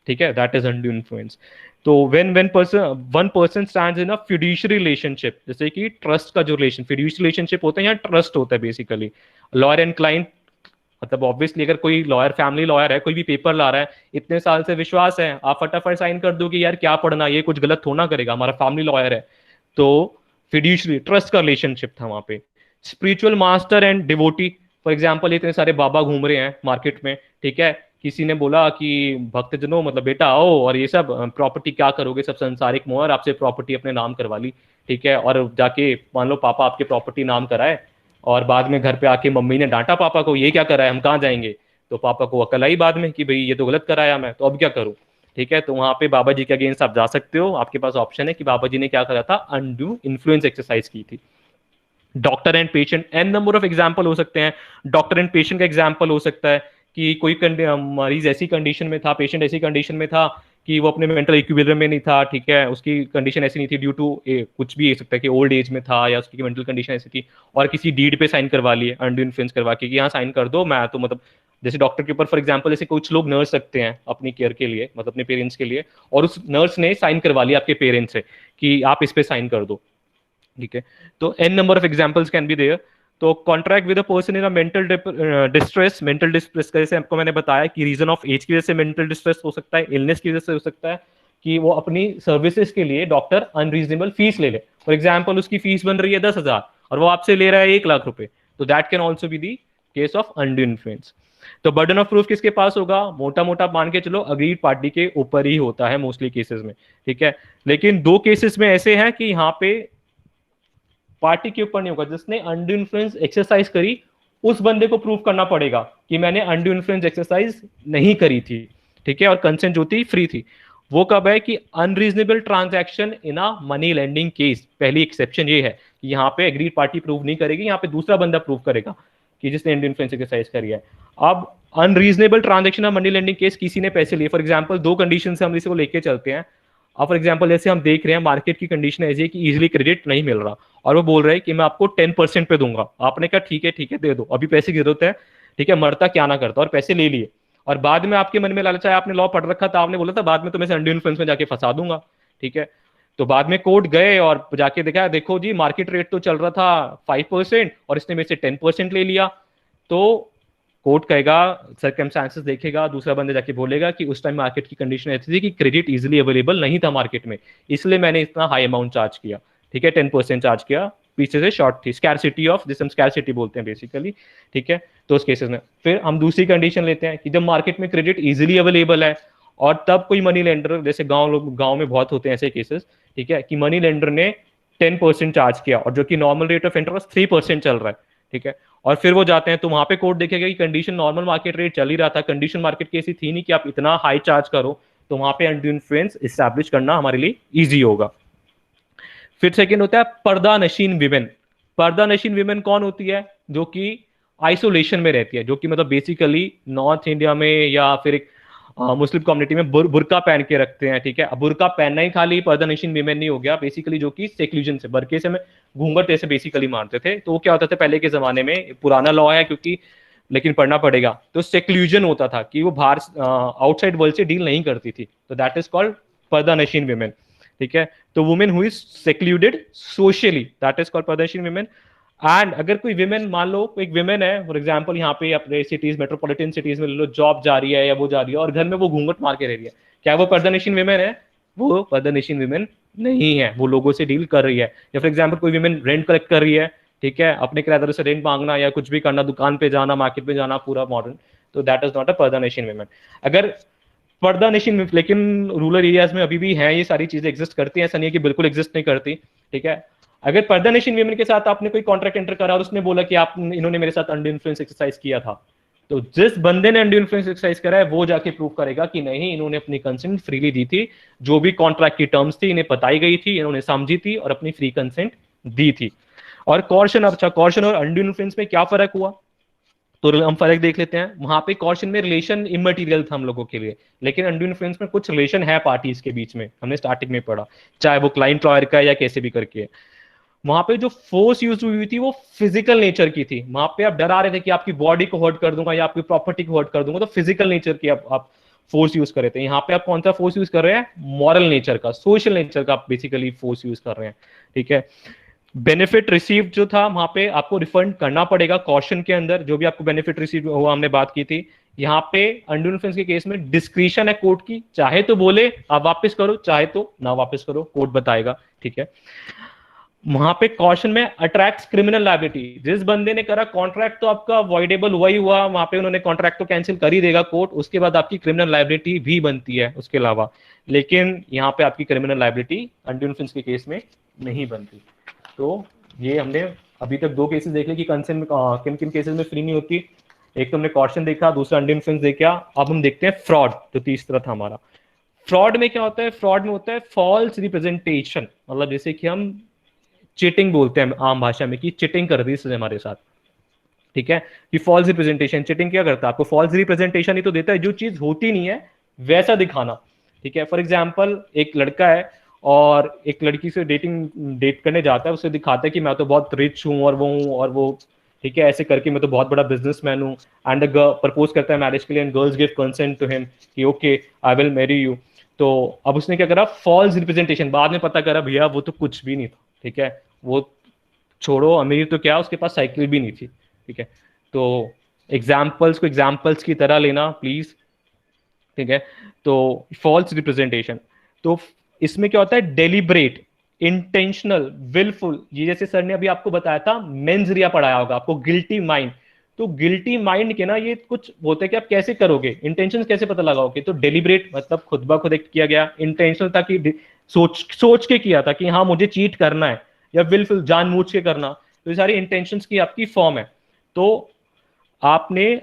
ठीक है, दैट इज अनड्यू इन्फ्लुएंस। तो वन पर्सन स्टैंड्स इन अ फिड्यूशियरी रिलेशनशिप, जैसे कि ट्रस्ट का जो रिलेशन, फिड्यूशियरी रिलेशनशिप होता है, यहाँ ट्रस्ट होता है बेसिकली, लॉयर एंड क्लाइंट, मतलब ऑब्वियसली अगर कोई लॉयर, फैमिली लॉयर है, कोई भी पेपर ला रहा है, इतने साल से विश्वास है, आप फटाफट साइन कर दोगे, यार क्या पढ़ना, ये कुछ गलत थोड़ा करेगा, हमारा फैमिली लॉयर है। तो फिड्यूशियरी ट्रस्ट का रिलेशनशिप था वहां पे। Spiritual master and devotee, for example इतने सारे बाबा घूम रहे हैं मार्केट में, ठीक है, किसी ने बोला कि भक्तजनों, मतलब बेटा आओ, और ये सब प्रॉपर्टी क्या करोगे, सब संसारिक मोह, और आपसे प्रॉपर्टी अपने नाम करवा ली, ठीक है, और जाके मान लो पापा आपके प्रॉपर्टी नाम कराए, और बाद में घर पे आके मम्मी ने डांटा पापा को, ये क्या करा है, हम कहाँ जाएंगे, तो पापा को अकल आई बाद में कि भाई ये तो गलत कराया मैं, तो अब क्या करूं, ठीक है। तो वहां पे बाबा जी के अगेंस्ट आप जा सकते हो, आपके पास ऑप्शन है कि बाबा जी ने क्या करा था, अनड्यू इन्फ्लुएंस एक्सरसाइज की थी। Doctor and patient, an number of example हो सकते हैं। डॉक्टर एंड पेशेंट का एग्जाम्पल हो सकता है कि कोई मरीज ऐसी कंडीशन में था, पेशेंट ऐसी कंडीशन में था कि वो अपने मेंटल इक्विलिब्रियम में नहीं था, ठीक है, उसकी कंडीशन ऐसी नहीं थी ड्यू टू कुछ भी हो सकता है कि ओल्ड एज में था या उसकी मेंटल कंडीशन ऐसी थी, और किसी डीड पे साइन करवा लिए अंडर इन्फ्लुएंस करवा के कि यहाँ साइन कर दो, मैं तो मतलब जैसे डॉक्टर के ऊपर फॉर एग्जांपल जैसे कुछ लोग नर्स रखते हैं अपनी केयर के लिए, मतलब अपने पेरेंट्स के लिए, और उस नर्स ने साइन करवा लिया आपके पेरेंट्स से कि आप इस पे साइन कर दो, ठीक है। तो an number of examples can be there. तो contract with a person in a mental distress, mental distress जैसे आपको मैंने बताया कि रीजन ऑफ एज की वजह से मेंटल डिस्ट्रेस हो सकता है, इलनेस की वजह से हो सकता है कि वो अपनी सर्विसेज के लिए डॉक्टर अनरीजनेबल फीस ले ले। फॉर एग्जाम्पल उसकी फीस बन रही है 10,000 और वो आपसे ले रहा है 1 लाख रुपए, तो that can also be the case of undue influence. तो बर्डन ऑफ प्रूफ किसके पास होगा? मोटा मोटा मान के चलो अग्रीड पार्टी के ऊपर ही होता है मोस्टली केसेस में, ठीक है। लेकिन 2 केसेस में ऐसे हैं कि यहाँ पे पार्टी के ऊपर नहीं होगा, जिसने अनड्यू इन्फ्लुएंस एक्सरसाइज करी उस बंदे को प्रूव करना पड़ेगा कि मैंने अनड्यू इन्फ्लुएंस एक्सरसाइज नहीं करी थी, ठीक है, और कंसेंट जो थी फ्री थी। वो कब है कि unreasonable transaction in a money lending case, पहली एक्सेप्शन ये है कि यहाँ पे एग्रीड पार्टी प्रूव नहीं करेगी, यहाँ पे दूसरा बंदा प्रूव करेगा कि जिसने अनड्यू इन्फ्लुएंस एक्सरसाइज करी है। अब unreasonable transaction of money lending case, किसी ने पैसे लिए, फॉर एग्जाम्पल 2 कंडीशन से हम इसे को लेके चलते हैं। अब फॉर एग्जाम्पल जैसे हम देख रहे हैं मार्केट की कंडीशन ऐसी है कि इजिली क्रेडिट नहीं मिल रहा, और वो बोल रहे हैं कि मैं आपको 10% पे दूंगा। आपने कहा ठीक है दे दो, अभी पैसे की जरूरत है, ठीक है, मरता क्या ना करता, और पैसे ले लिए। और बाद में आपके मन में लालच आया, आपने लॉ पढ़ रखा था, आपने बोला था बाद में तो मैं अनड्यू इन्फ्लुएंस में जाके फंसा दूंगा, ठीक है। तो बाद में कोर्ट गए और जाके देखा, देखो जी मार्केट रेट तो चल रहा था 5% और इसने मेरे से 10% ले लिया। तो कोर्ट कहेगा, सर्कमस्टांसेस देखेगा, दूसरा बंदा जाके बोलेगा कि उस टाइम मार्केट की कंडीशन ऐसी थी कि क्रेडिट इजीली अवेलेबल नहीं था मार्केट में, इसलिए मैंने इतना हाई अमाउंट चार्ज किया, ठीक है, 10% चार्ज किया, पीछे से शॉर्ट थी, स्कैरसिटी ऑफ, जिसे हम स्कैरसिटी बोलते हैं बेसिकली, ठीक है। तो उस केसेस में फिर हम दूसरी कंडीशन लेते हैं कि जब मार्केट में क्रेडिट इजीली अवेलेबल है और तब कोई मनी लेंडर, जैसे गांव में बहुत होते हैं ऐसे केसेस, ठीक है, कि मनी लेंडर ने 10% चार्ज किया और जो कि नॉर्मल रेट ऑफ इंटरेस्ट 3% चल रहा है, ठीक है, और फिर वो जाते हैं, तो वहां पे कोर्ट देखेगा कि कंडीशन नॉर्मल मार्केट रेट चल ही रहा था, कंडीशन मार्केट की ऐसी थी नहीं कि आप इतना हाई चार्ज करो, तो वहां पे अनड्यू इन्फ्लुएंस एस्टैब्लिश करना हमारे लिए इजी होगा। फिर सेकंड होता है पर्दा नशीन विमेन। पर्दा नशीन विमेन कौन होती है? जो कि आइसोलेशन में रहती है, जो कि मतलब बेसिकली नॉर्थ इंडिया में या फिर एक मुस्लिम कम्युनिटी में बुरका पहन के रखते हैं, ठीक है। अब बुरका पहनना ही खाली पर्दा नशीन विमेन नहीं हो गया, बेसिकली जो कि सेक्लूजन से, बरके से में घूंघट ऐसे बेसिकली मारते थे। तो वो क्या होता था पहले के जमाने में, पुराना लॉ है क्योंकि, लेकिन पढ़ना पड़ेगा, तो सेक्लूजन होता था कि वो बाहर आउटसाइड वर्ल्ड से डील नहीं करती थी, तो दैट इज कॉल्ड पर्दा नशीन विमेन, ठीक है। तो women who is secluded socially, that is called पर्दा नशीन विमेन। एंड अगर कोई विमेन, मान लो एक विमेन है फॉर एग्जांपल यहाँ पे अपने सिटीज, मेट्रोपॉलिटन सिटीज में लो, जॉब जा रही है या वो जा रही है और घर में वो घूंघट मार के रह रही है, क्या वो पर्दा नशीन विमेन है? वो पर्दा नशीन विमेन नहीं है, वो लोगों से डील कर रही है। या फॉर एग्जाम्पल कोई विमेन रेंट कलेक्ट कर रही है, ठीक है, अपने किराएदारों से रेंट मांगना या कुछ भी करना, दुकान पे जाना, मार्केट पे जाना, पूरा मॉडर्न, तो दैट इज नॉट अ पर्दा नशीन विमेन। अगर पर्दा नशीन, लेकिन रूरल एरियाज में अभी भी हैं ये सारी चीजें एग्जिस्ट करती हैं, ऐसा नहीं है कि बिल्कुल एग्जिस्ट नहीं करती, ठीक है। अगर पर्दा नशीन विमेन के साथ आपने कोई कॉन्ट्रैक्ट एंटर करा और उसने बोला कि आप, इन्होंने मेरे साथ अनड्यू इन्फ्लुएंस एक्सरसाइज किया था, तो जिस बंदे ने अनड्यू इन्फ्लुएंस एक्सरसाइज करा है वो जाके प्रूव करेगा कि नहीं, इन्होंने अपनी कंसेंट फ्रीली दी थी, जो भी कॉन्ट्रैक्ट की टर्म्स थी इन्हें बताई गई थी, इन्होंने समझी थी और अपनी फ्री कंसेंट दी थी। और कॉर्शन, अच्छा कॉर्शन और अनड्यू इन्फ्लुएंस में क्या फर्क हुआ, तो हम फर्क देख लेते हैं। वहां पे कॉर्शन में रिलेशन इमटेरियल था हम लोगों के लिए, लेकिन अनड्यू इन्फ्लुएंस में कुछ रिलेशन है पार्टीज के बीच में, हमने स्टार्टिंग में पढ़ा, चाहे वो क्लाइंट लॉयर का है या कैसे भी करके। वहां पे जो फोर्स यूज हुई थी वो फिजिकल नेचर की थी, वहां पे आप डरा रहे थे कि आपकी बॉडी को हर्ट कर दूंगा या आपकी प्रॉपर्टी को हर्ट कर दूंगा, तो फिजिकल नेचर की आप फोर्स यूज कर रहे थे। यहाँ पे आप कौन सा फोर्स यूज कर रहे हैं? मॉरल नेचर का, सोशल नेचर का आप बेसिकली फोर्स यूज कर रहे हैं, ठीक है। बेनिफिट रिसीव जो था वहां पे आपको रिफंड करना पड़ेगा, कॉशन के अंदर जो भी आपको बेनिफिट रिसीव हुआ, हमने बात की थी। यहाँ पे अनड्यू इन्फ्लुएंस के केस में डिस्क्रिशन है कोर्ट की, चाहे तो बोले आप वापस करो, चाहे तो ना वापस करो, कोर्ट बताएगा, ठीक है। वहां पे कॉशन में अट्रैक्ट्स क्रिमिनल लायबिलिटी, जिस बंदे ने करा कॉन्ट्रैक्ट तो आपका वॉइडेबल हुआ ही हुआ, वहां पे उन्होंने कॉन्ट्रैक्ट तो कैंसिल कर ही देगा कोर्ट, उसके बाद आपकी क्रिमिनल लायबिलिटी भी बनती है उसके अलावा, लेकिन यहाँ पे आपकी क्रिमिनल लायबिलिटी अनड्यू इन्फ्लुएंस के केस में नहीं बनती। तो ये हमने अभी तक 2 केसेस देख लिए कि कंसेंट में किन किन केसेस में फ्री नहीं होती। एक तो हमने कॉशन देखा, दूसरा अनड्यू इन्फ्लुएंस देखा। अब हम देखते हैं फ्रॉड, जो तीसरा था हमारा। फ्रॉड में क्या होता है? फ्रॉड में होता है फॉल्स रिप्रेजेंटेशन, मतलब जैसे कि हम चीटिंग बोलते हैं आम भाषा में, कि चिटिंग कर दी इसने हमारे साथ, ठीक है। कि फॉल्स रिप्रेजेंटेशन, चिटिंग क्या करता है? आपको फॉल्स रिप्रेजेंटेशन ही तो देता है, जो चीज होती नहीं है वैसा दिखाना, ठीक है। फॉर एग्जाम्पल एक लड़का है और एक लड़की से डेट करने जाता है, उसे दिखाता है कि मैं तो बहुत रिच हूँ और वो हूँ और वो, ठीक है, ऐसे करके मैं तो बहुत बड़ा बिजनेसमैन हूँ। एंड प्रपोज करता है मैरिज के लिए and girls give consent to him कि okay I will marry you. तो अब उसने क्या करा, फॉल्स रिप्रेजेंटेशन, बाद में पता करा भैया वो तो कुछ भी नहीं था, ठीक है, वो छोड़ो अमीर तो क्या, उसके पास साइकिल भी नहीं थी, ठीक है। तो एग्जाम्पल्स को एग्जाम्पल्स की तरह लेना प्लीज, ठीक है। तो फॉल्स रिप्रेजेंटेशन, तो इसमें क्या होता है, डेलिब्रेट, इंटेंशनल, विलफुल, ये जैसे सर ने अभी आपको बताया था, मेंस रिया पढ़ाया होगा आपको, गिल्टी माइंड। तो गिल्टी माइंड के ना ये कुछ होते हैं कि आप कैसे करोगे, इंटेंशन कैसे पता लगाओगे, तो डेलिब्रेट मतलब खुद ब खुद किया गया, इंटेंशनल था कि सोच सोच के किया था कि हाँ मुझे चीट करना है, या विलफुल जानबूझ के करना। तो ये सारी इंटेंशंस की आपकी फॉर्म है। तो आपने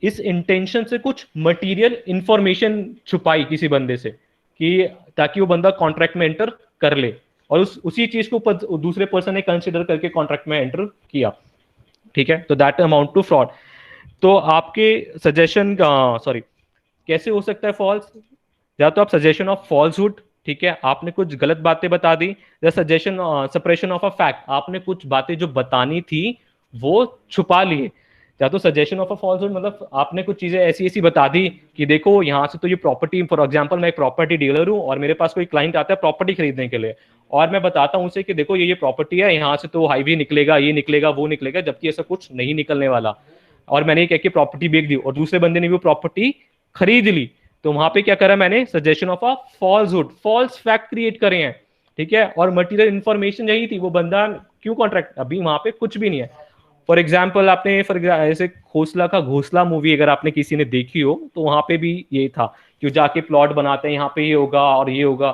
इस इंटेंशन से कुछ मटेरियल इंफॉर्मेशन छुपाई किसी बंदे से, कि ताकि वो बंदा कॉन्ट्रैक्ट में एंटर कर ले, और उसी चीज को दूसरे पर्सन ने कंसिडर करके कॉन्ट्रैक्ट में एंटर किया, ठीक है। तो दैट अमाउंट टू फ्रॉड। तो आपके सजेशन का, सॉरी, कैसे हो सकता है फॉल्स, या तो आप सजेशन ऑफ फॉल्सहुड, ठीक है, आपने कुछ गलत बातें बता दी, या suggestion suppression of a fact, आपने कुछ बातें जो बतानी थी वो छुपा लिए। या तो सजेशन ऑफ अ फॉल्सहुड मतलब आपने कुछ चीजें ऐसी ऐसी बता दी कि देखो यहाँ से तो ये प्रॉपर्टी, फॉर एग्जांपल मैं एक प्रॉपर्टी डीलर हूँ और मेरे पास कोई क्लाइंट आता है प्रॉपर्टी खरीदने के लिए, और मैं बताता हूँ उसे कि देखो ये प्रॉपर्टी है, यहाँ से तो हाईवे निकलेगा, ये निकलेगा, वो निकलेगा, जबकि ऐसा कुछ नहीं निकलने वाला, और मैंने कह के प्रॉपर्टी बेच दी और दूसरे बंदे ने भी वो प्रॉपर्टी खरीद ली। तो वहां पे क्या करा मैंने, suggestion of a falsehood, false fact create करे हैं, ठीक है, और मटेरियल इन्फॉर्मेशन यही थी, वो बंदा क्यों कॉन्ट्रैक्ट, अभी वहां पे कुछ भी नहीं है। फॉर एग्जाम्पल आपने ऐसे खोसला का घोसला मूवी अगर आपने किसी ने देखी हो, तो वहां पे भी ये था कि जाके प्लॉट बनाते हैं, यहाँ पे ये होगा और ये होगा,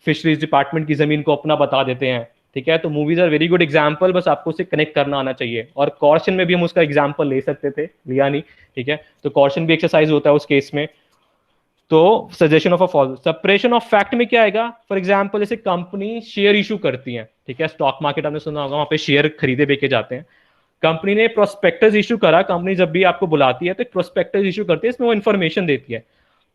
फिशरीज डिपार्टमेंट की जमीन को अपना बता देते हैं, ठीक है। तो movies are very good example, बस आपको उसे कनेक्ट करना आना चाहिए। और कॉर्शन में भी हम उसका एग्जाम्पल ले सकते थे, लिया नहीं, ठीक है। तो कॉर्शन भी एक्सरसाइज होता है उस केस में। तो suggestion of a false, separation of fact में क्या आएगा, फॉर एग्जांपल जैसे कंपनी शेयर इशू करती है, ठीक है, स्टॉक मार्केट आपने सुना होगा, वहां पे शेयर खरीदे बेचे जाते हैं। कंपनी ने प्रोस्पेक्टस इशू करा, कंपनी जब भी आपको बुलाती है तो प्रोस्पेक्टस इशू करती है, इसमें वो इन्फॉर्मेशन देती है।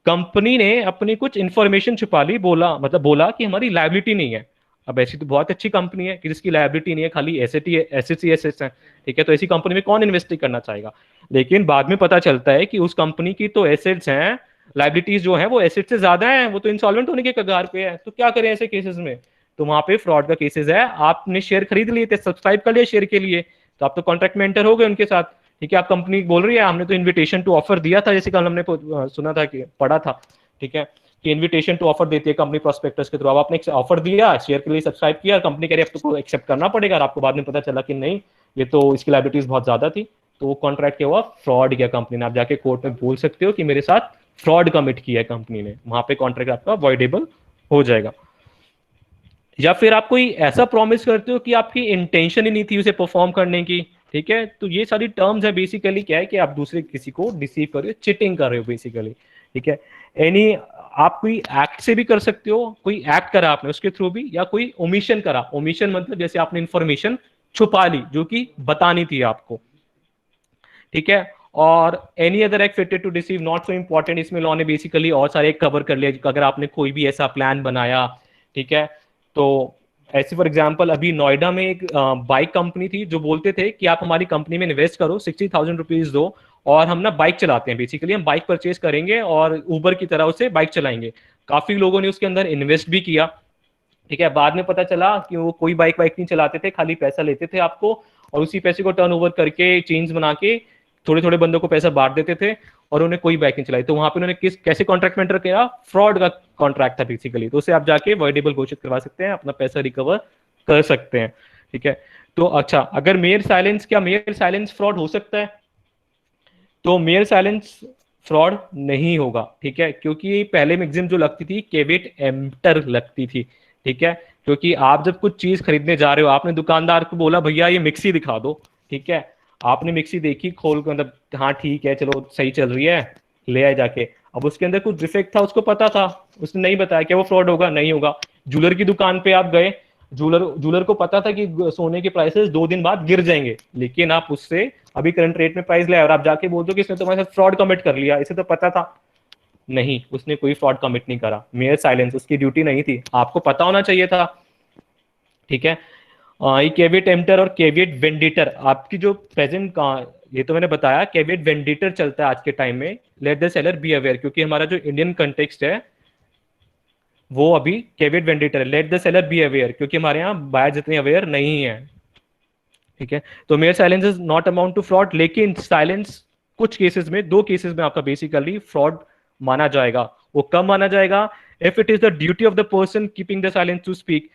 कंपनी ने अपनी कुछ इन्फॉर्मेशन छुपा ली, बोला मतलब बोला कि हमारी लायबिलिटी नहीं है। अब ऐसी तो बहुत अच्छी कंपनी है कि जिसकी लायबिलिटी नहीं है, खाली एसेट ही एसेट्स ही एसेट्स हैं, ठीक है, तो ऐसी कंपनी में कौन इन्वेस्ट करना चाहेगा। लेकिन बाद में पता चलता है कि उस कंपनी की तो एसेट्स हैं, लाइबिलिटीज जो है वो एसेट से ज्यादा है, वो तो इंसॉल्वेंट होने के कगार पे है। तो क्या करें ऐसे केसेस में, तो वहां पे फ्रॉड का केसेस है। आपने शेयर खरीद लिए थे, सब्सक्राइब कर लिया शेयर के लिए, तो आप तो कॉन्ट्रैक्ट में एंटर हो गए उनके साथ, ठीक है। आप कंपनी बोल रही है हमने तो इन्विटेशन टू ऑफर दिया था, जैसे कल हमने सुना था कि पढ़ा था, ठीक है, कि इन्विटेशन टू ऑफर देती है कंपनी प्रोस्पेक्टस के थ्रू। अब आपने ऑफर दिया, शेयर के लिए सब्सक्राइब किया, कंपनी कह रही है अब तो एक्सेप्ट करना पड़ेगा, और आपको बाद में पता चला कि नहीं ये तो इसकी लाइबिलिटीज बहुत ज्यादा थी, तो वो कॉन्ट्रैक्ट क्या हुआ, फ्रॉड किया कंपनी ने। आप जाके कोर्ट में बोल सकते हो कि मेरे साथ फ्रॉड कमिट किया है कंपनी ने, वहां पे कॉन्ट्रैक्ट आपका वॉइडेबल हो जाएगा। या फिर आप कोई ऐसा प्रॉमिस करते हो कि आपकी इंटेंशन ही नहीं थी उसे परफॉर्म करने की, ठीक है। तो ये सारी टर्म्स है, बेसिकली क्या है कि आप दूसरे किसी को डिसीव कर रहे हो, चिटिंग कर रहे हो बेसिकली, ठीक है। एनी, आप कोई एक्ट से भी कर सकते हो, कोई एक्ट करा आपने उसके थ्रू भी, या कोई ओमिशन करा, ओमिशन मतलब जैसे आपने इंफॉर्मेशन छुपा ली जो कि बतानी थी आपको, ठीक है। और any other act fitted to deceive not so important, इसमें लॉ ने बेसिकली और सारे कवर कर लिया। अगर आपने कोई भी ऐसा प्लान बनाया, ठीक है, तो ऐसे फॉर एग्जांपल अभी नोएडा में एक बाइक कंपनी थी जो बोलते थे कि आप हमारी कंपनी में इन्वेस्ट करो, 60,000 रुपीज दो, और हम ना बाइक चलाते हैं, बेसिकली हम बाइक परचेज करेंगे और उबर की तरह उसे बाइक चलाएंगे। काफी लोगों ने उसके अंदर इन्वेस्ट भी किया, ठीक है। बाद में पता चला कि वो कोई बाइक वाइक नहीं चलाते थे, खाली पैसा लेते थे आपको, और उसी पैसे को टर्न ओवर करके चेंज बना के थोड़े थोड़े बंदों को पैसा बांट देते थे, और उन्हें कोई बाइक नहीं चलाई। तो वहां पे उन्होंने कैसे कॉन्ट्रैक्ट में एंटर किया, फ्रॉड का कॉन्ट्रैक्ट था बेसिकली। तो उसे आप जाके वॉइडेबल घोषित करवा सकते हैं, अपना पैसा रिकवर कर सकते हैं, ठीक है। तो अच्छा, अगर मेयर साइलेंस, क्या मेयर साइलेंस फ्रॉड हो सकता है, तो मेयर साइलेंस फ्रॉड नहीं होगा, ठीक है, क्योंकि पहले मैक्सिमम जो लगती थी केविट एम्प्टर लगती थी, ठीक है। क्योंकि आप जब कुछ चीज खरीदने जा रहे हो, आपने दुकानदार को बोला भैया ये मिक्सी दिखा दो, ठीक है, आपने मिक्सी देखी खोल के, मतलब हाँ ठीक है चलो सही चल रही है, ले आए जाके। अब उसके अंदर कुछ डिफेक्ट था, उसको पता था, उसने नहीं बताया, क्या वो फ्रॉड होगा, नहीं होगा। ज्वेलर की दुकान पे आप गए, ज्वेलर को पता था कि सोने के प्राइसेस 2 दिन बाद गिर जाएंगे, लेकिन आप उससे अभी करंट रेट में प्राइस ले, और आप जाके बोल दो कि इसने तुम्हारे साथ फ्रॉड कमिट कर लिया, इसे तो पता था, नहीं, उसने कोई फ्रॉड कमिट नहीं करा। मेयर साइलेंस, उसकी ड्यूटी नहीं थी, आपको पता होना चाहिए था। ठीक है। ये कैविएट एम्प्टर और कैविएट वेंडिटर, आपकी जो प्रेजेंट का, ये तो मैंने बताया कैविएट वेंडिटर चलता है आज के टाइम में, let the seller be aware, क्योंकि हमारा जो इंडियन कंटेक्स्ट है वो अभी कैविएट वेंडिटर है। Let the seller be aware, क्योंकि हमारे यहाँ बायर जितने अवेयर नहीं है। ठीक है। तो mere silence is not amount to fraud, लेकिन साइलेंस कुछ केसेस में, दो केसेस में आपका बेसिकली फ्रॉड माना जाएगा। वो कब माना जाएगा? If it is the duty of the person keeping the silence to speak,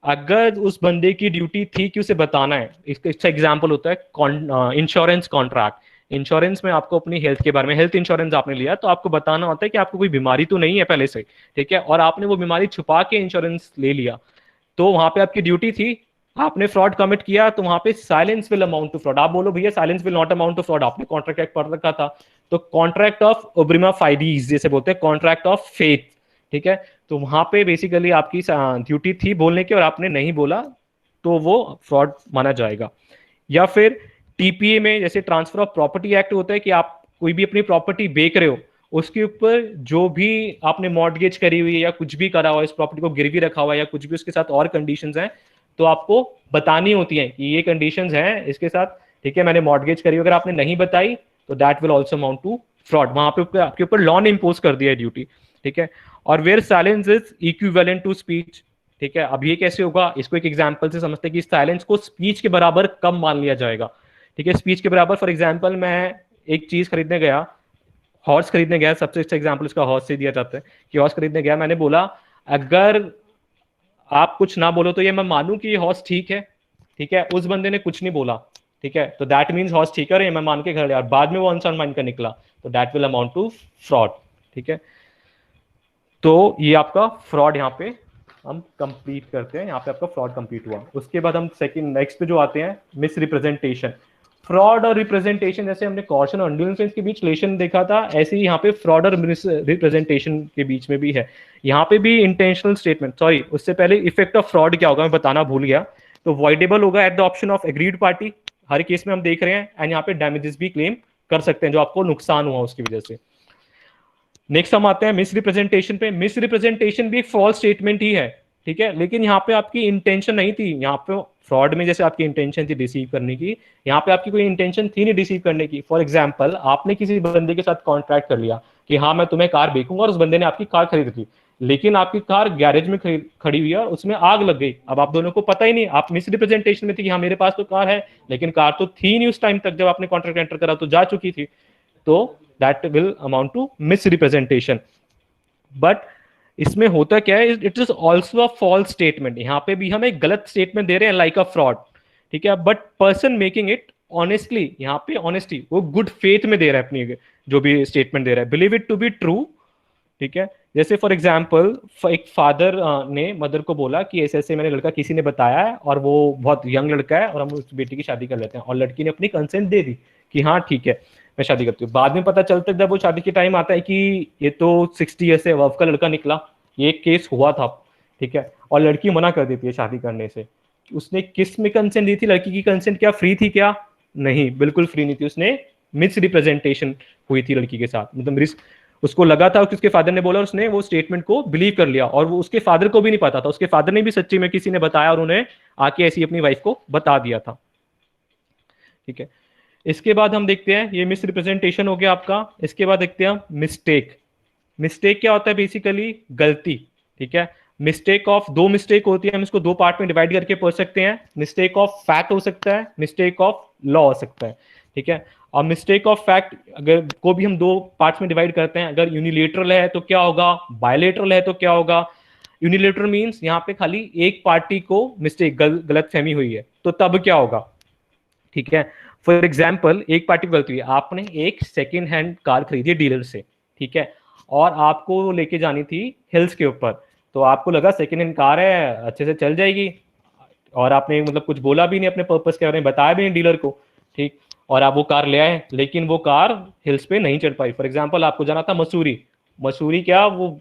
अगर उस बंदे की ड्यूटी थी कि उसे बताना है। इसका एग्जांपल होता है इंश्योरेंस कॉन्ट्रैक्ट। इंश्योरेंस में आपको अपनी हेल्थ के बारे में, हेल्थ इंश्योरेंस आपने लिया तो आपको बताना होता है कि आपको कोई बीमारी तो नहीं है पहले से, ठीक है, और आपने वो बीमारी छुपा के इंश्योरेंस ले लिया, तो वहां पे आपकी ड्यूटी थी, आपने फ्रॉड कमिट किया, तो वहां पे silence will amount to fraud. आप बोलो भैया silence will not amount to fraud, आपने कॉन्ट्रैक्ट एक्ट पढ़ रखा था, तो कॉन्ट्रैक्ट ऑफ ओब्रिमा फाइडीज जैसे बोलते हैं, कॉन्ट्रैक्ट ऑफ फेथ। ठीक है। तो वहां पे बेसिकली आपकी ड्यूटी थी बोलने की और आपने नहीं बोला, तो वो फ्रॉड माना जाएगा। या फिर टीपीए में जैसे ट्रांसफर ऑफ प्रॉपर्टी एक्ट होता है कि आप कोई भी अपनी प्रॉपर्टी बेच रहे हो, उसके ऊपर जो भी आपने मॉर्टगेज करी हुई है या कुछ भी करा हुआ है, इस प्रॉपर्टी को गिरवी रखा हुआ है या कुछ भी उसके साथ और कंडीशंस हैं, तो आपको बतानी होती है कि ये कंडीशंस हैं इसके साथ। ठीक है, मैंने मॉर्टगेज करी, अगर आपने नहीं बताई तो that will also amount to fraud. वहां पे आपके ऊपर लॉ ने इंपोज कर दिया है ड्यूटी। ठीक है। और where silence is equivalent to speech. ठीक है। अब ये कैसे होगा, इसको एक एग्जांपल से समझते हैं कि साइलेंस को स्पीच के बराबर कब मान लिया जाएगा। ठीक है, स्पीच के बराबर, फॉर एग्जांपल मैं एक चीज खरीदने गया, हॉर्स खरीदने गया, सबसे अच्छा एग्जांपल इसका हॉर्स से दिया जाता है कि हॉर्स खरीदने गया, मैंने बोला अगर आप कुछ ना बोलो तो ये मैं मानूं कि ये हॉर्स ठीक है। ठीक है, उस बंदे ने कुछ नहीं बोला, ठीक है, तो दैट मींस हॉर्स ठीक है और ये मैं मान के घर गया, और बाद में वो अनसाउंड माइंड का निकला, तो that will amount to fraud. ठीक है। तो ये आपका फ्रॉड यहाँ पे हम कंप्लीट करते हैं, यहाँ पे आपका फ्रॉड कंप्लीट हुआ। उसके बाद हम सेकंड नेक्स्ट पे जो आते हैं, मिस रिप्रेजेंटेशन। फ्रॉड और रिप्रेजेंटेशन, जैसे हमने कॉशन और अंडरसेंस के बीच रिलेशन देखा था, ऐसे ही यहाँ पे फ्रॉड और मिस रिप्रेजेंटेशन के बीच में भी है। यहाँ पे भी इंटेंशनल स्टेटमेंट, सॉरी उससे पहले इफेक्ट ऑफ फ्रॉड क्या होगा मैं बताना भूल गया। तो वॉइडेबल होगा at the option of agreed party, her case में हम देख रहे हैं, एंड यहाँ पे डैमेजेस भी क्लेम कर सकते हैं जो आपको नुकसान हुआ उसकी वजह से। नेक्स्ट हम आते हैं मिस रिप्रेजेंटेशन पे। मिस रिप्रेजेंटेशन भी एक फॉल्स स्टेटमेंट ही है, ठीक है, लेकिन यहाँ पे आपकी इंटेंशन नहीं थी। यहाँ पे फ्रॉड में जैसे आपकी इंटेंशन थी डिसीव करने की, यहाँ पे आपकी कोई इंटेंशन थी नहीं डिसीव करने की। फॉर एग्जाम्पल, आपने किसी बंदे के साथ कॉन्ट्रैक्ट कर लिया कि हाँ मैं तुम्हें कार बेचूंगा, और उस बंदे ने आपकी कार खरीद ली, लेकिन आपकी कार गैरेज में खड़ी हुई है और उसमें आग लग गई। अब आप दोनों को पता ही नहीं, आप मिस रिप्रेजेंटेशन में थे कि हाँ मेरे पास तो कार है, लेकिन कार तो थी नहीं उस टाइम तक, जब आपने कॉन्ट्रैक्ट एंटर करा तो जा चुकी थी, तो that will amount to misrepresentation. But इसमें होता क्या है, it is also a false statement. यहाँ पे भी हम एक गलत स्टेटमेंट दे रहे हैं लाइक अ फ्रॉड, ठीक है, but person making it honestly, यहाँ पे ऑनेस्टी वो गुड फेथ में दे रहा है अपनी जो भी स्टेटमेंट दे रहा है, believe it to be true. ठीक है, जैसे फॉर एग्जाम्पल एक फादर ने मदर को बोला कि ऐसे ऐसे मैंने लड़का किसी ने बताया है और वो बहुत यंग लड़का है और हम उस बेटी की शादी कर लेते हैं, और लड़की ने अपनी कंसेंट दे दी कि हाँ ठीक है मैं शादी करती हूँ। बाद में पता चलता है जब वो शादी के टाइम आता है कि ये तो 60 ईयर से अबव का लड़का निकला। ये एक केस हुआ था, ठीक है, और लड़की मना कर देती है शादी करने से। उसने किस में कंसेंट दी थी, लड़की की कंसेंट क्या फ्री थी क्या? नहीं, बिल्कुल फ्री नहीं थी, उसने मिस रिप्रेजेंटेशन हुई थी लड़की के साथ, मतलब उसको लगा था कि उसके फादर ने बोला, उसने वो स्टेटमेंट को बिलीव कर लिया, और वो उसके फादर को भी नहीं पता था, उसके फादर ने भी सच्ची में किसी ने बताया और उन्हें आके ऐसी अपनी वाइफ को बता दिया था। ठीक है, इसके बाद हम देखते हैं, ये मिस रिप्रेजेंटेशन हो गया आपका। इसके बाद देखते हैं मिस्टेक। मिस्टेक क्या होता है? बेसिकली गलती। ठीक है, मिस्टेक ऑफ, दो मिस्टेक होती है, हम इसको दो पार्ट में डिवाइड करके पढ़ सकते हैं। मिस्टेक ऑफ फैक्ट हो सकता है, मिस्टेक ऑफ लॉ हो सकता है। ठीक है, और मिस्टेक ऑफ फैक्ट अगर को भी हम दो पार्ट्स में डिवाइड करते हैं। अगर यूनिलेटरल है तो क्या होगा, बायलेटरल है तो क्या होगा। यूनिलेटरल मींस यहाँ पे खाली एक पार्टी को मिस्टेक, गलत फहमी हुई है, तो तब क्या होगा। ठीक है, फॉर एग्जाम्पल एक पार्टी को गलती हुई, आपने एक सेकेंड हैंड कार खरीदी डीलर से, ठीक है, और आपको लेके जानी थी हिल्स के ऊपर, तो आपको लगा सेकेंड हैंड कार है अच्छे से चल जाएगी, और आपने मतलब कुछ बोला भी नहीं अपने पर्पस के बारे में, बताया भी नहीं डीलर को, ठीक, और आप वो कार ले आए, लेकिन वो कार हिल्स पे नहीं चढ़ पाई। फॉर एग्जाम्पल आपको जाना था मसूरी, मसूरी क्या वो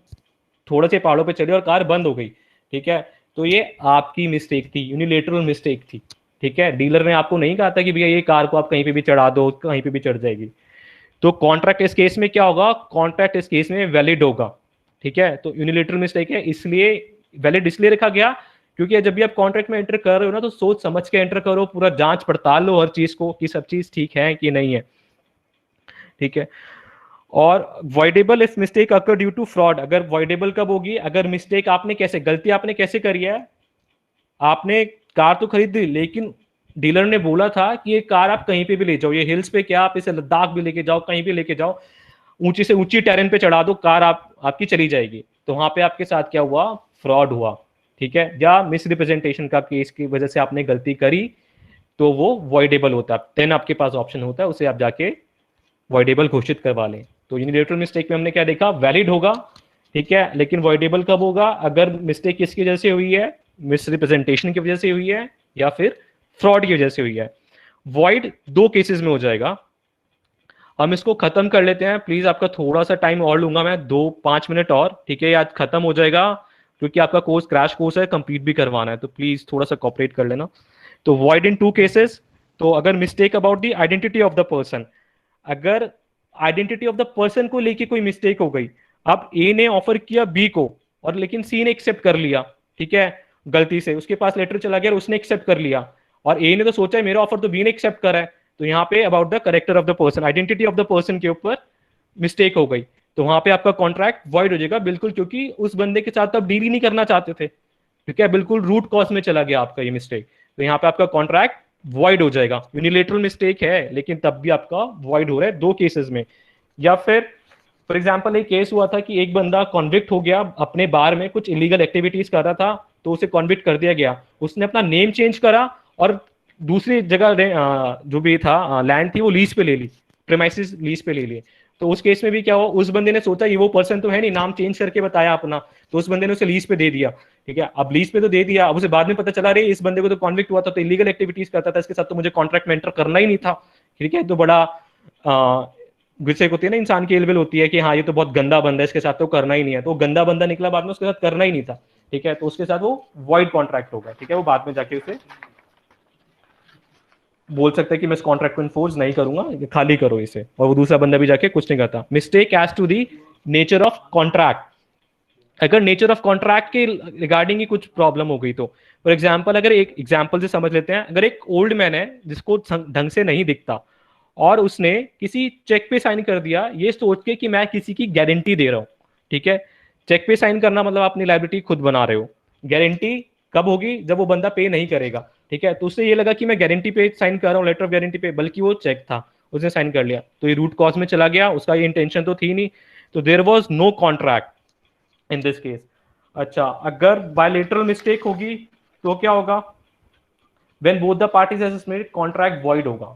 थोड़े से पहाड़ों पे चली और कार बंद हो गई। ठीक है, तो ये आपकी मिस्टेक थी, यूनिलेटरल मिस्टेक थी। ठीक है, डीलर ने आपको नहीं कहा था कि भैया ये कार को आप कहीं पे भी चढ़ा दो, कहीं पे भी चढ़ जाएगी। तो कॉन्ट्रैक्ट इस केस में क्या होगा, कॉन्ट्रैक्ट इस केस में वैलिड होगा, ठीक है। तो यूनिलेटरल मिस्टेक है, इसलिए वैलिड इसलिए रखा गया क्योंकि जब भी आप कॉन्ट्रैक्ट में एंटर कर रहे हो ना, तो सोच समझ के एंटर करो, पूरा जांच पड़ताल लो हर चीज को कि सब चीज ठीक है कि नहीं है, ठीक है। और voidable if mistake occur due to fraud, अगर वॉइडेबल कब होगी, अगर मिस्टेक आपने कैसे, गलती आपने कैसे करी है, आपने कार तो खरीद ली लेकिन डीलर ने बोला था कि ये कार आप कहीं पे भी ले जाओ, ये हिल्स पे क्या, आप इसे लद्दाख भी लेके जाओ, कहीं भी लेके जाओ, ऊंची से ऊंची टेरेन पे चढ़ा दो, कार आपकी चली जाएगी। तो वहां पे आपके साथ क्या हुआ, फ्रॉड हुआ, ठीक है, या मिसरिप्रेजेंटेशन का केस की वजह से आपने गलती करी, तो वो वॉइडेबल होता है। 10 आपके पास ऑप्शन होता है, उसे आप जाके वॉइडेबल घोषित करवा लें। तो यूनिलेटरल मिस्टेक में हमने क्या देखा, वैलिड होगा, ठीक है, लेकिन वॉइडेबल कब होगा, अगर मिस्टेक किसकी वजह से हुई है, मिसरिप्रेजेंटेशन की वजह से हुई है या फिर फ्रॉड की वजह से हुई है। वॉइड 2 केसेस में हो जाएगा। हम इसको खत्म कर लेते हैं, प्लीज आपका थोड़ा सा टाइम और लूंगा मैं, 2-5 मिनट और, ठीक है, आज खत्म हो जाएगा क्योंकि आपका कोर्स क्रैश कोर्स है, कंप्लीट भी करवाना है, तो प्लीज थोड़ा सा कॉपरेट कर लेना। तो वॉइड इन 2 केसेस, तो अगर mistake about the identity of the person, अगर आइडेंटिटी ऑफ द पर्सन को लेके कोई मिस्टेक हो गई, अब ए ने ऑफर किया बी को और लेकिन सी ने एक्सेप्ट कर लिया, ठीक है, गलती से उसके पास लेटर चला गया और उसने एक्सेप्ट कर लिया, और ए ने तो सोचा है मेरा ऑफर तो बी ने एक्सेप्ट करा है, तो यहाँ पे about the character of the person, identity of the person के ऊपर मिस्टेक हो गई, तो वहां पे आपका कॉन्ट्रैक्ट वॉइड हो जाएगा, बिल्कुल, क्योंकि उस बंदे के साथ आप डील ही नहीं करना चाहते थे, ठीक है, बिल्कुल रूट कॉज में चला गया आपका ये मिस्टेक, तो यहाँ पे आपका कॉन्ट्रैक्ट वॉइड हो जाएगा। यूनिलेटरल मिस्टेक है लेकिन तब भी आपका वॉइड हो रहा है 2 केसेस में। या फिर फॉर एग्जांपल एक केस हुआ था कि एक बंदा कॉन्विक्ट हो गया, अपने बार में कुछ इलीगल एक्टिविटीज कर रहा था, तो उसे कॉन्विक्ट कर दिया गया, उसने अपना नेम चेंज करा और दूसरी जगह जो भी था लैंड थी वो लीज पे ले ली, प्रेमाइसिस लीज पे ले लिए। तो उस केस में भी क्या हुआ, उस बंदे ने सोचा ये वो पर्सन तो है नहीं, नाम चेंज करके बताया अपना, तो उस बंदे ने उसे लीज पे दे दिया, ठीक है। अब लीज पे तो दे दिया, अब उसे बाद में पता चला रे इस बंदे को तो कॉन्विक्ट हुआ था, तो इलीगल एक्टिविटीज करता था, इसके साथ तो मुझे कॉन्ट्रैक्ट में एंटर करना ही नहीं था, ठीक है। तो बड़ा गुस्से होती है ना इंसान की, इलविल होती है कि हाँ ये तो बहुत गंदा बंदा है, इसके साथ तो करना ही नहीं है, तो गंदा बंदा निकला बाद में, उसके साथ करना ही नहीं था, ठीक है, तो उसके साथ वो वॉइड कॉन्ट्रैक्ट होगा, ठीक है, वो बाद में जाके उसे बोल सकता है कि मैं इस कॉन्ट्रैक्ट को इन्फोर्स नहीं करूंगा, खाली करो इसे, और वो दूसरा बंदा भी जाके कुछ नहीं करता। Mistake as to the nature of contract, अगर नेचर ऑफ कॉन्ट्रैक्ट के रिगार्डिंग ही कुछ प्रॉब्लम हो गई, तो फॉर एग्जाम्पल, अगर एक एग्जाम्पल से समझ लेते हैं, अगर एक ओल्ड मैन है जिसको ढंग से नहीं दिखता और उसने किसी चेक पे साइन कर दिया ये सोच के कि मैं किसी की गारंटी दे रहा हूं, ठीक है, चेक पे साइन करना मतलब अपनी लायबिलिटी खुद बना रहे हो, गारंटी कब होगी, जब वो बंदा पे नहीं करेगा, ठीक है, तो उससे ये लगा कि मैं गारंटी पे साइन कर रहा हूँ, लेटर ऑफ गारंटी पे, बल्कि वो चेक था, उसने साइन कर लिया, तो ये रूट कॉज में चला गया, उसका ये इंटेंशन तो थी नहीं, तो there was no contract in this case. अच्छा, अगर बायलेटरल मिस्टेक होगी तो क्या होगा, when both the parties has submitted contract void होगा,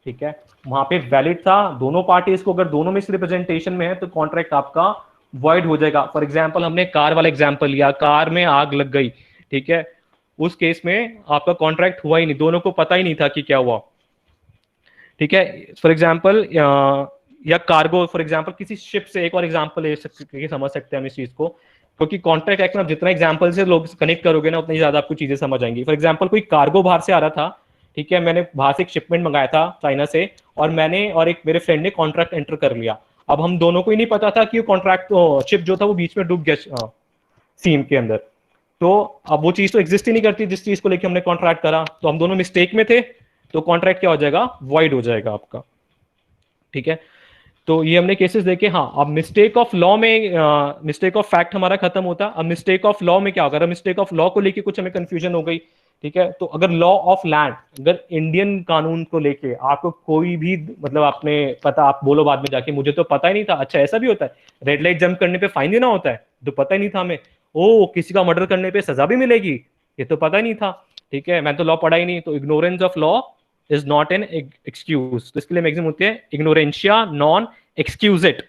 ठीक है, वहां पे वैलिड था दोनों पार्टीज को, अगर दोनों में रिप्रेजेंटेशन में है तो कॉन्ट्रैक्ट आपका वॉइड हो जाएगा। फॉर एग्जांपल हमने कार वाला एग्जांपल लिया, कार में आग लग गई, ठीक है, उस केस में आपका कॉन्ट्रैक्ट हुआ ही नहीं, दोनों को पता ही नहीं था कि क्या हुआ, ठीक है। फॉर एग्जांपल या कार्गो, फॉर एग्जांपल किसी शिप से, एक और एग्जांपल ले सकते, समझ सकते हैं हम इस चीज को, क्योंकि कॉन्ट्रैक्ट एक्ट में आप जितना एग्जांपल से लोग कनेक्ट करोगे ना, उतनी ज्यादा आपको चीजें समझ आएंगी। फॉर एग्जांपल कोई कार्गो बाहर से आ रहा था, ठीक है, मैंने बाहर से एक शिपमेंट मंगाया था चाइना से, और मैंने और एक मेरे फ्रेंड ने कॉन्ट्रैक्ट एंटर कर लिया, अब हम दोनों को ही नहीं पता था कि कॉन्ट्रैक्ट शिप जो था वो बीच में डूब गया सीम के अंदर, तो अब वो चीज तो एग्जिस्ट ही नहीं करती जिस चीज को लेकर हमने कॉन्ट्रैक्ट करा, तो हम दोनों मिस्टेक में थे, तो कॉन्ट्रैक्ट क्या हो जाएगा, वॉइड हो जाएगा आपका, ठीक है। तो ये हमने केसेस देखे। हाँ, अब मिस्टेक ऑफ लॉ में, मिस्टेक ऑफ फैक्ट हमारा खत्म होता, अब मिस्टेक ऑफ लॉ में क्या होगा, अगर मिस्टेक ऑफ लॉ को लेके कुछ हमें कंफ्यूजन हो गई, ठीक है, तो अगर लॉ ऑफ लैंड, अगर इंडियन कानून को लेके आपको कोई भी, मतलब आपने पता, आप बोलो बाद में जाके मुझे तो पता ही नहीं था, अच्छा ऐसा भी होता है, रेड लाइट जंप करने पे फाइन देना होता है, तो पता ही नहीं था हमें, ओ किसी का मर्डर करने पे सजा भी मिलेगी, ये तो पता ही नहीं था, ठीक है, मैं तो लॉ पढ़ा ही नहीं, तो ignorance of law is not an excuse, तो इसके लिए मैक्सिमम होती है इग्नोरेंशिया नॉन एक्सक्यूज इट,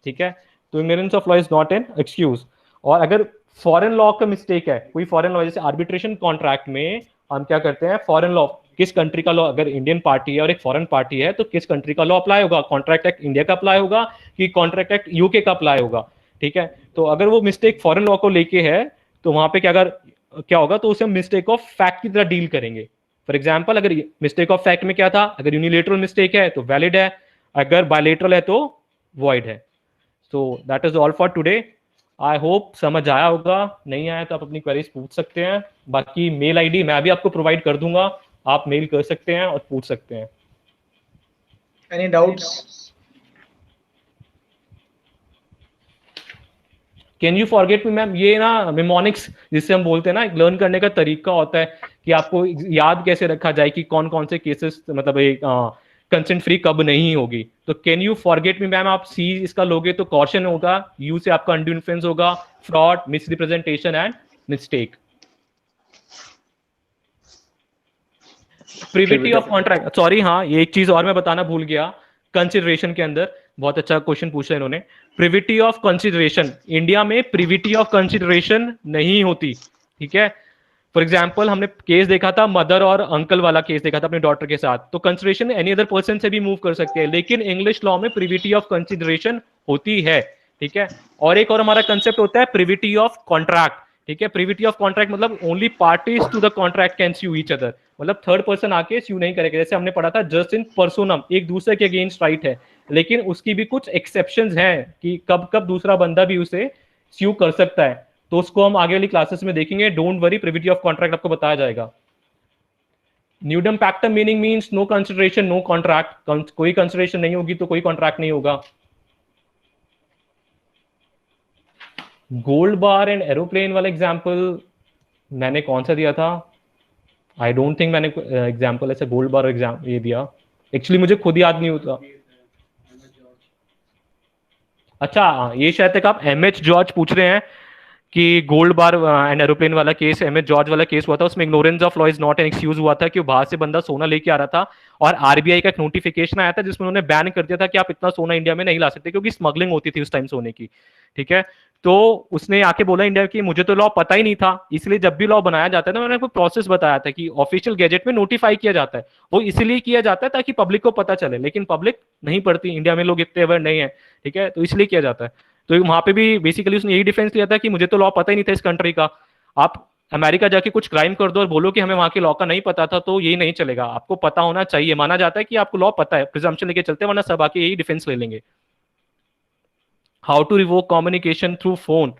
ठीक है, तो ignorance of law is not an excuse. और अगर फॉरेन लॉ का मिस्टेक है, कोई फॉरेन लॉ, जैसे आर्बिट्रेशन कॉन्ट्रैक्ट में हम क्या करते हैं, फॉरेन लॉ, किस कंट्री का लॉ, अगर इंडियन पार्टी है और एक फॉरेन पार्टी है तो किस कंट्री का लॉ अप्लाई होगा, कॉन्ट्रैक्ट एक्ट इंडिया का अप्लाई होगा कि कॉन्ट्रैक्ट एक्ट यूके का अप्लाई होगा, ठीक है। तो अगर वो मिस्टेक फॉरेन लॉ को लेके है तो वहां पे क्या होगा, तो उसे हम मिस्टेक ऑफ फैक्ट की तरह डील करेंगे। फॉर एग्जाम्पल, अगर मिस्टेक ऑफ फैक्ट में क्या था, अगर यूनिलेटरल मिस्टेक है तो वैलिड है, अगर बायलेटरल है तो वॉइड है। So that is all for today. I hope समझ आया होगा, नहीं आया तो आप अपनी क्वेरीज पूछ सकते हैं। बाकी मेल आईडी मैं भी आपको प्रोवाइड कर दूंगा, आप मेल कर सकते हैं और पूछ सकते हैं। Any doubts? Can you forget me ma'am, ये ना मिमोनिक्स जिससे हम बोलते हैं ना, लर्न करने का तरीका होता है कि आपको याद कैसे रखा जाए कि कौन कौन से केसेस मतलब एक कंसेंट फ्री कब नहीं होगी। तो can you forget me ma'am, आप सी इसका लोगे तो कॉशन होगा, यू से आपका अनड्यू इन्फ्लुएंस होगा, fraud, misrepresentation and mistake. Privity of contract, sorry हाँ ये एक चीज और मैं बताना भूल गया, कंसिडरेशन के अंदर बहुत अच्छा क्वेश्चन पूछा इन्होंने। प्रिविटी ऑफ कंसिडरेशन, इंडिया में प्रिविटी ऑफ कंसिडरेशन नहीं होती, ठीक है। फॉर एग्जाम्पल हमने केस देखा था, मदर और अंकल वाला केस देखा था अपने डॉटर के साथ, तो कंसिडरेशन एनी अदर पर्सन से भी मूव कर सकते हैं, लेकिन इंग्लिश लॉ में प्रिविटी ऑफ कंसिडरेशन होती है, ठीक है। और एक और हमारा कंसेप्ट होता है प्रिविटी ऑफ कॉन्ट्रैक्ट, ठीक है। प्रिविटी ऑफ कॉन्ट्रैक्ट मतलब only parties to the contract can sue each other, मतलब थर्ड पर्सन आके स्यू नहीं करेगा। जैसे हमने पढ़ा था जस्ट इन पर्सोनम, एक दूसरे के अगेंस्ट राइट है, लेकिन उसकी भी कुछ एक्सेप्शंस हैं कि कब कब दूसरा बंदा भी उसे स्यू कर सकता है, तो उसको हम आगे वाली क्लासेस में देखेंगे। Don't worry, privity of contract आपको बताया जाएगा। Nudum pactum meaning means no consideration no contract, कोई कंसिडरेशन नहीं होगी तो कोई कॉन्ट्रैक्ट नहीं होगा। गोल्ड बार एंड एरोप्लेन वाला एग्जाम्पल मैंने कौन सा दिया था? आई डोंट थिंक मैंने एग्जाम्पल ऐसे गोल्ड बार एग्जाम ये दिया, एक्चुअली मुझे खुद याद नहीं होता। अच्छा ये शायद तक आप एमएच जॉर्ज पूछ रहे हैं कि गोल्ड बार एंड एरोप्लेन वाला केस, एमएच जॉर्ज वाला केस हुआ था, उसमें ignorance of law is not an excuse हुआ था कि बाहर से बंदा सोना लेके आ रहा था और आरबीआई का एक नोटिफिकेशन आया था जिसमें उन्होंने बैन कर दिया था कि आप इतना सोना इंडिया में नहीं ला सकते क्योंकि स्मगलिंग होती थी उस टाइम सोने की, ठीक है। तो उसने आके बोला इंडिया की मुझे तो लॉ पता ही नहीं था, इसलिए जब भी लॉ बनाया जाता है ना, मैंने आपको प्रोसेस बताया था कि ऑफिशियल गैजेट में नोटिफाई किया जाता है, वो इसलिए किया जाता है ताकि पब्लिक को पता चले, लेकिन पब्लिक नहीं पढ़ती, इंडिया में लोग इतने अवेयर नहीं है, ठीक है, तो इसलिए किया जाता है। तो वहां पे भी बेसिकली उसने यही डिफेंस लिया था कि मुझे तो लॉ पता ही नहीं था इस कंट्री का। आप अमेरिका जाके कुछ क्राइम कर दो और बोलो कि हमें वहां के लॉ का नहीं पता था, तो यही नहीं चलेगा, आपको पता होना चाहिए, माना जाता है कि आपको लॉ पता है, प्रिजम्पशन लेके चलते हैं, वरना सब आके यही डिफेंस ले लेंगे। How to revoke communication through phone,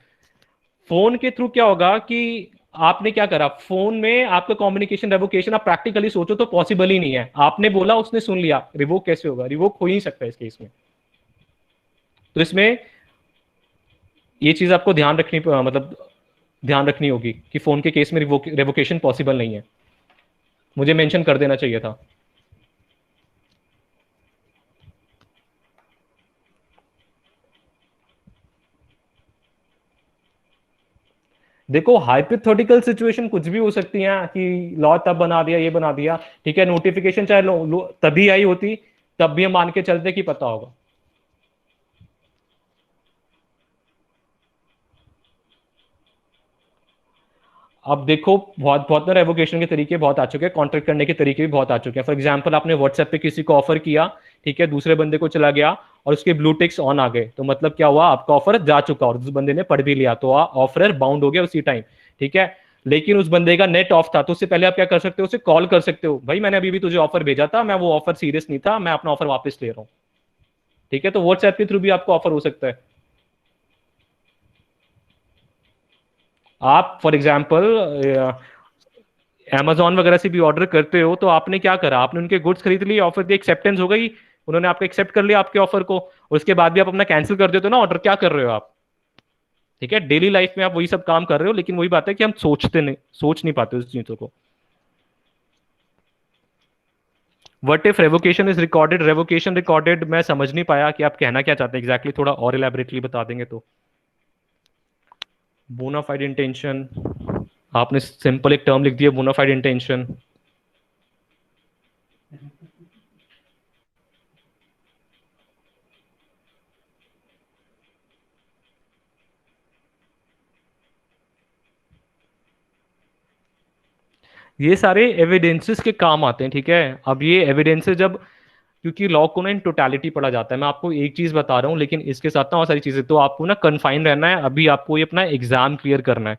phone के थ्रू क्या होगा कि आपने क्या करा, फोन में आपका कम्युनिकेशन रेवोकेशन आप प्रैक्टिकली सोचो तो पॉसिबल ही नहीं है, आपने बोला उसने सुन लिया, रिवोक कैसे होगा? रिवोक हो ही नहीं सकता इस केस में। तो इसमें ये चीज आपको ध्यान रखनी मतलब ध्यान रखनी होगी कि फोन के केस में रेवोकेशन पॉसिबल नहीं है, मुझे मेंशन कर देना चाहिए था। देखो हाइपोथेटिकल सिचुएशन कुछ भी हो सकती है कि लॉ तब बना दिया ये बना दिया, ठीक है, नोटिफिकेशन चाहे तभी आई होती तब भी हम मान के चलते कि पता होगा। अब देखो बहुत बहुत ना रेवोकेशन के तरीके बहुत आ चुके हैं, कॉन्ट्रैक्ट करने के तरीके भी बहुत आ चुके हैं। फॉर एग्जांपल आपने व्हाट्सएप पे किसी को ऑफर किया, ठीक है, दूसरे बंदे को चला गया और उसके ब्लू टिक्स ऑन आ गए, तो मतलब क्या हुआ, आपका ऑफर जा चुका और उस बंदे ने पढ़ भी लिया, तो ऑफर बाउंड हो गया उसी टाइम, ठीक है। लेकिन उस बंदे का नेट ऑफ था, तो उससे पहले आप क्या कर सकते हो, उसे कॉल कर सकते हो, भाई मैंने अभी भी तुझे ऑफर भेजा था, मैं वो ऑफर सीरियस नहीं था, मैं अपना ऑफर वापस ले रहा हूँ, ठीक है। तो व्हाट्सएप के थ्रू भी आपको ऑफर हो सकता है। आप फॉर एग्जाम्पल Amazon वगैरह से भी ऑर्डर करते हो, तो आपने क्या करा, आपने उनके गुड्स खरीद लिए, ऑफर की एक्सेप्टेंस हो गई, उन्होंने आपको एक्सेप्ट कर लिया आपके ऑफर को, और उसके बाद भी आप अपना कैंसिल कर देते हो ना ऑर्डर, क्या कर रहे हो आप, ठीक है। डेली लाइफ में आप वही सब काम कर रहे हो, लेकिन वही बात है कि हम सोच नहीं पाते उस चीजों को। What if revocation is recorded, revocation recorded मैं समझ नहीं पाया कि आप कहना क्या चाहते हैं एग्जैक्टली, थोड़ा और इलेबोरेटली बता देंगे तो। बोनाफाइड इंटेंशन, आपने सिंपल एक टर्म लिख दिया बोनाफाइड इंटेंशन। ये सारे एविडेंसेस के काम आते हैं, ठीक है। अब ये एविडेंसेस जब, क्योंकि लॉ को ना इन टोटलिटी पढ़ा जाता है, मैं आपको एक चीज बता रहा हूँ लेकिन इसके साथ ना और सारी चीजें, तो आपको ना कन्फाइन रहना है, अभी आपको ये अपना एग्जाम क्लियर करना है,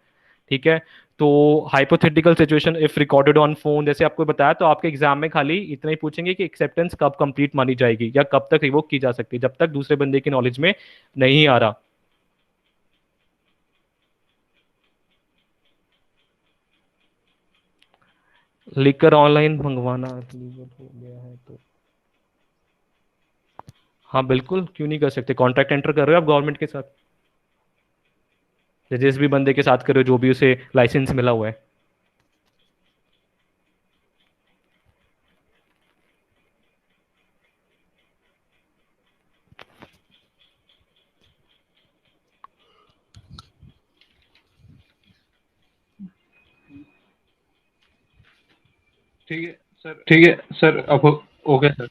ठीक है। तो hypothetical situation if recorded on phone, जैसे आपको बताया, तो आपके एग्जाम में खाली इतना ही पूछेंगे कि एक्सेप्टेंस कब कंप्लीट मानी जाएगी या कब तक रिवोक की जा सकती है, जब तक दूसरे बंदे की नॉलेज में नहीं आ रहा। लिखकर ऑनलाइन मंगवाना illegal हो गया है तो हाँ बिल्कुल, क्यों नहीं कर सकते। कॉन्ट्रैक्ट एंटर कर रहे हो आप गवर्नमेंट के साथ, या जिस भी बंदे के साथ कर रहे हो जो भी उसे लाइसेंस मिला हुआ है। ठीक है सर, अब हो गया सर।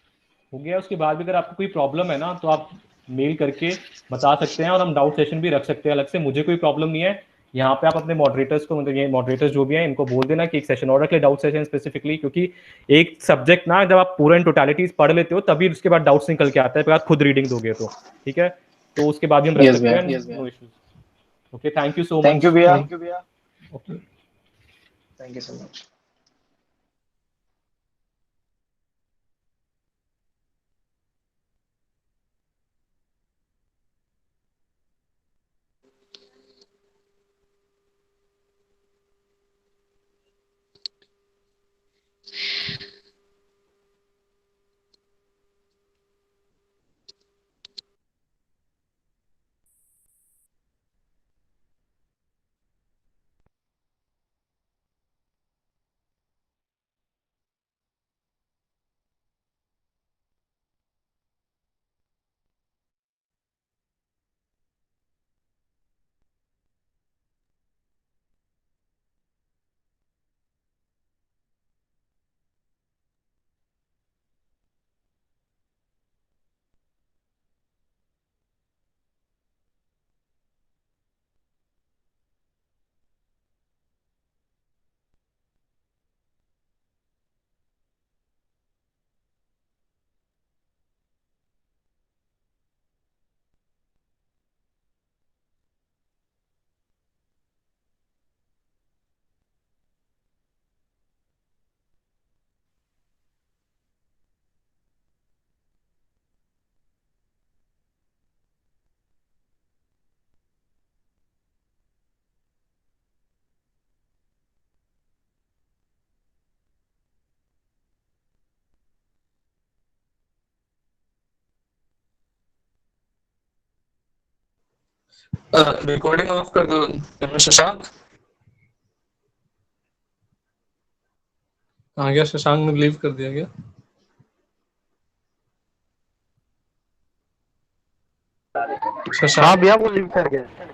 हो गया। उसके बाद भी अगर आपको कोई प्रॉब्लम है ना तो आप मेल करके बता सकते हैं, और हम डाउट सेशन भी रख सकते हैं अलग से। मुझे कोई प्रॉब्लम नहीं है। यहाँ पे आप अपने मॉडरेटर्स को, मतलब ये मॉडरेटर्स जो भी हैं, इनको बोल देना कि एक सेशन और रख ले डाउट सेशन स्पेसिफिकली, क्योंकि एक सब्जेक्ट ना जब आप पूरा इन टोटलिटीज पढ़ लेते हो तभी उसके बाद डाउट्स निकल के आता है, फिर आप खुद रीडिंग दोगे तो ठीक है। तो उसके बाद भी हम रख Yes, सकते भैया। हैं, no issues. Okay, thank you so thank much. You भैया। Okay. Thank you so much. Recording off कर दो शशांक। हाँ क्या शशांक ने लीव कर दिया क्या? शशांक हाँ भैया वो लीव कर गया।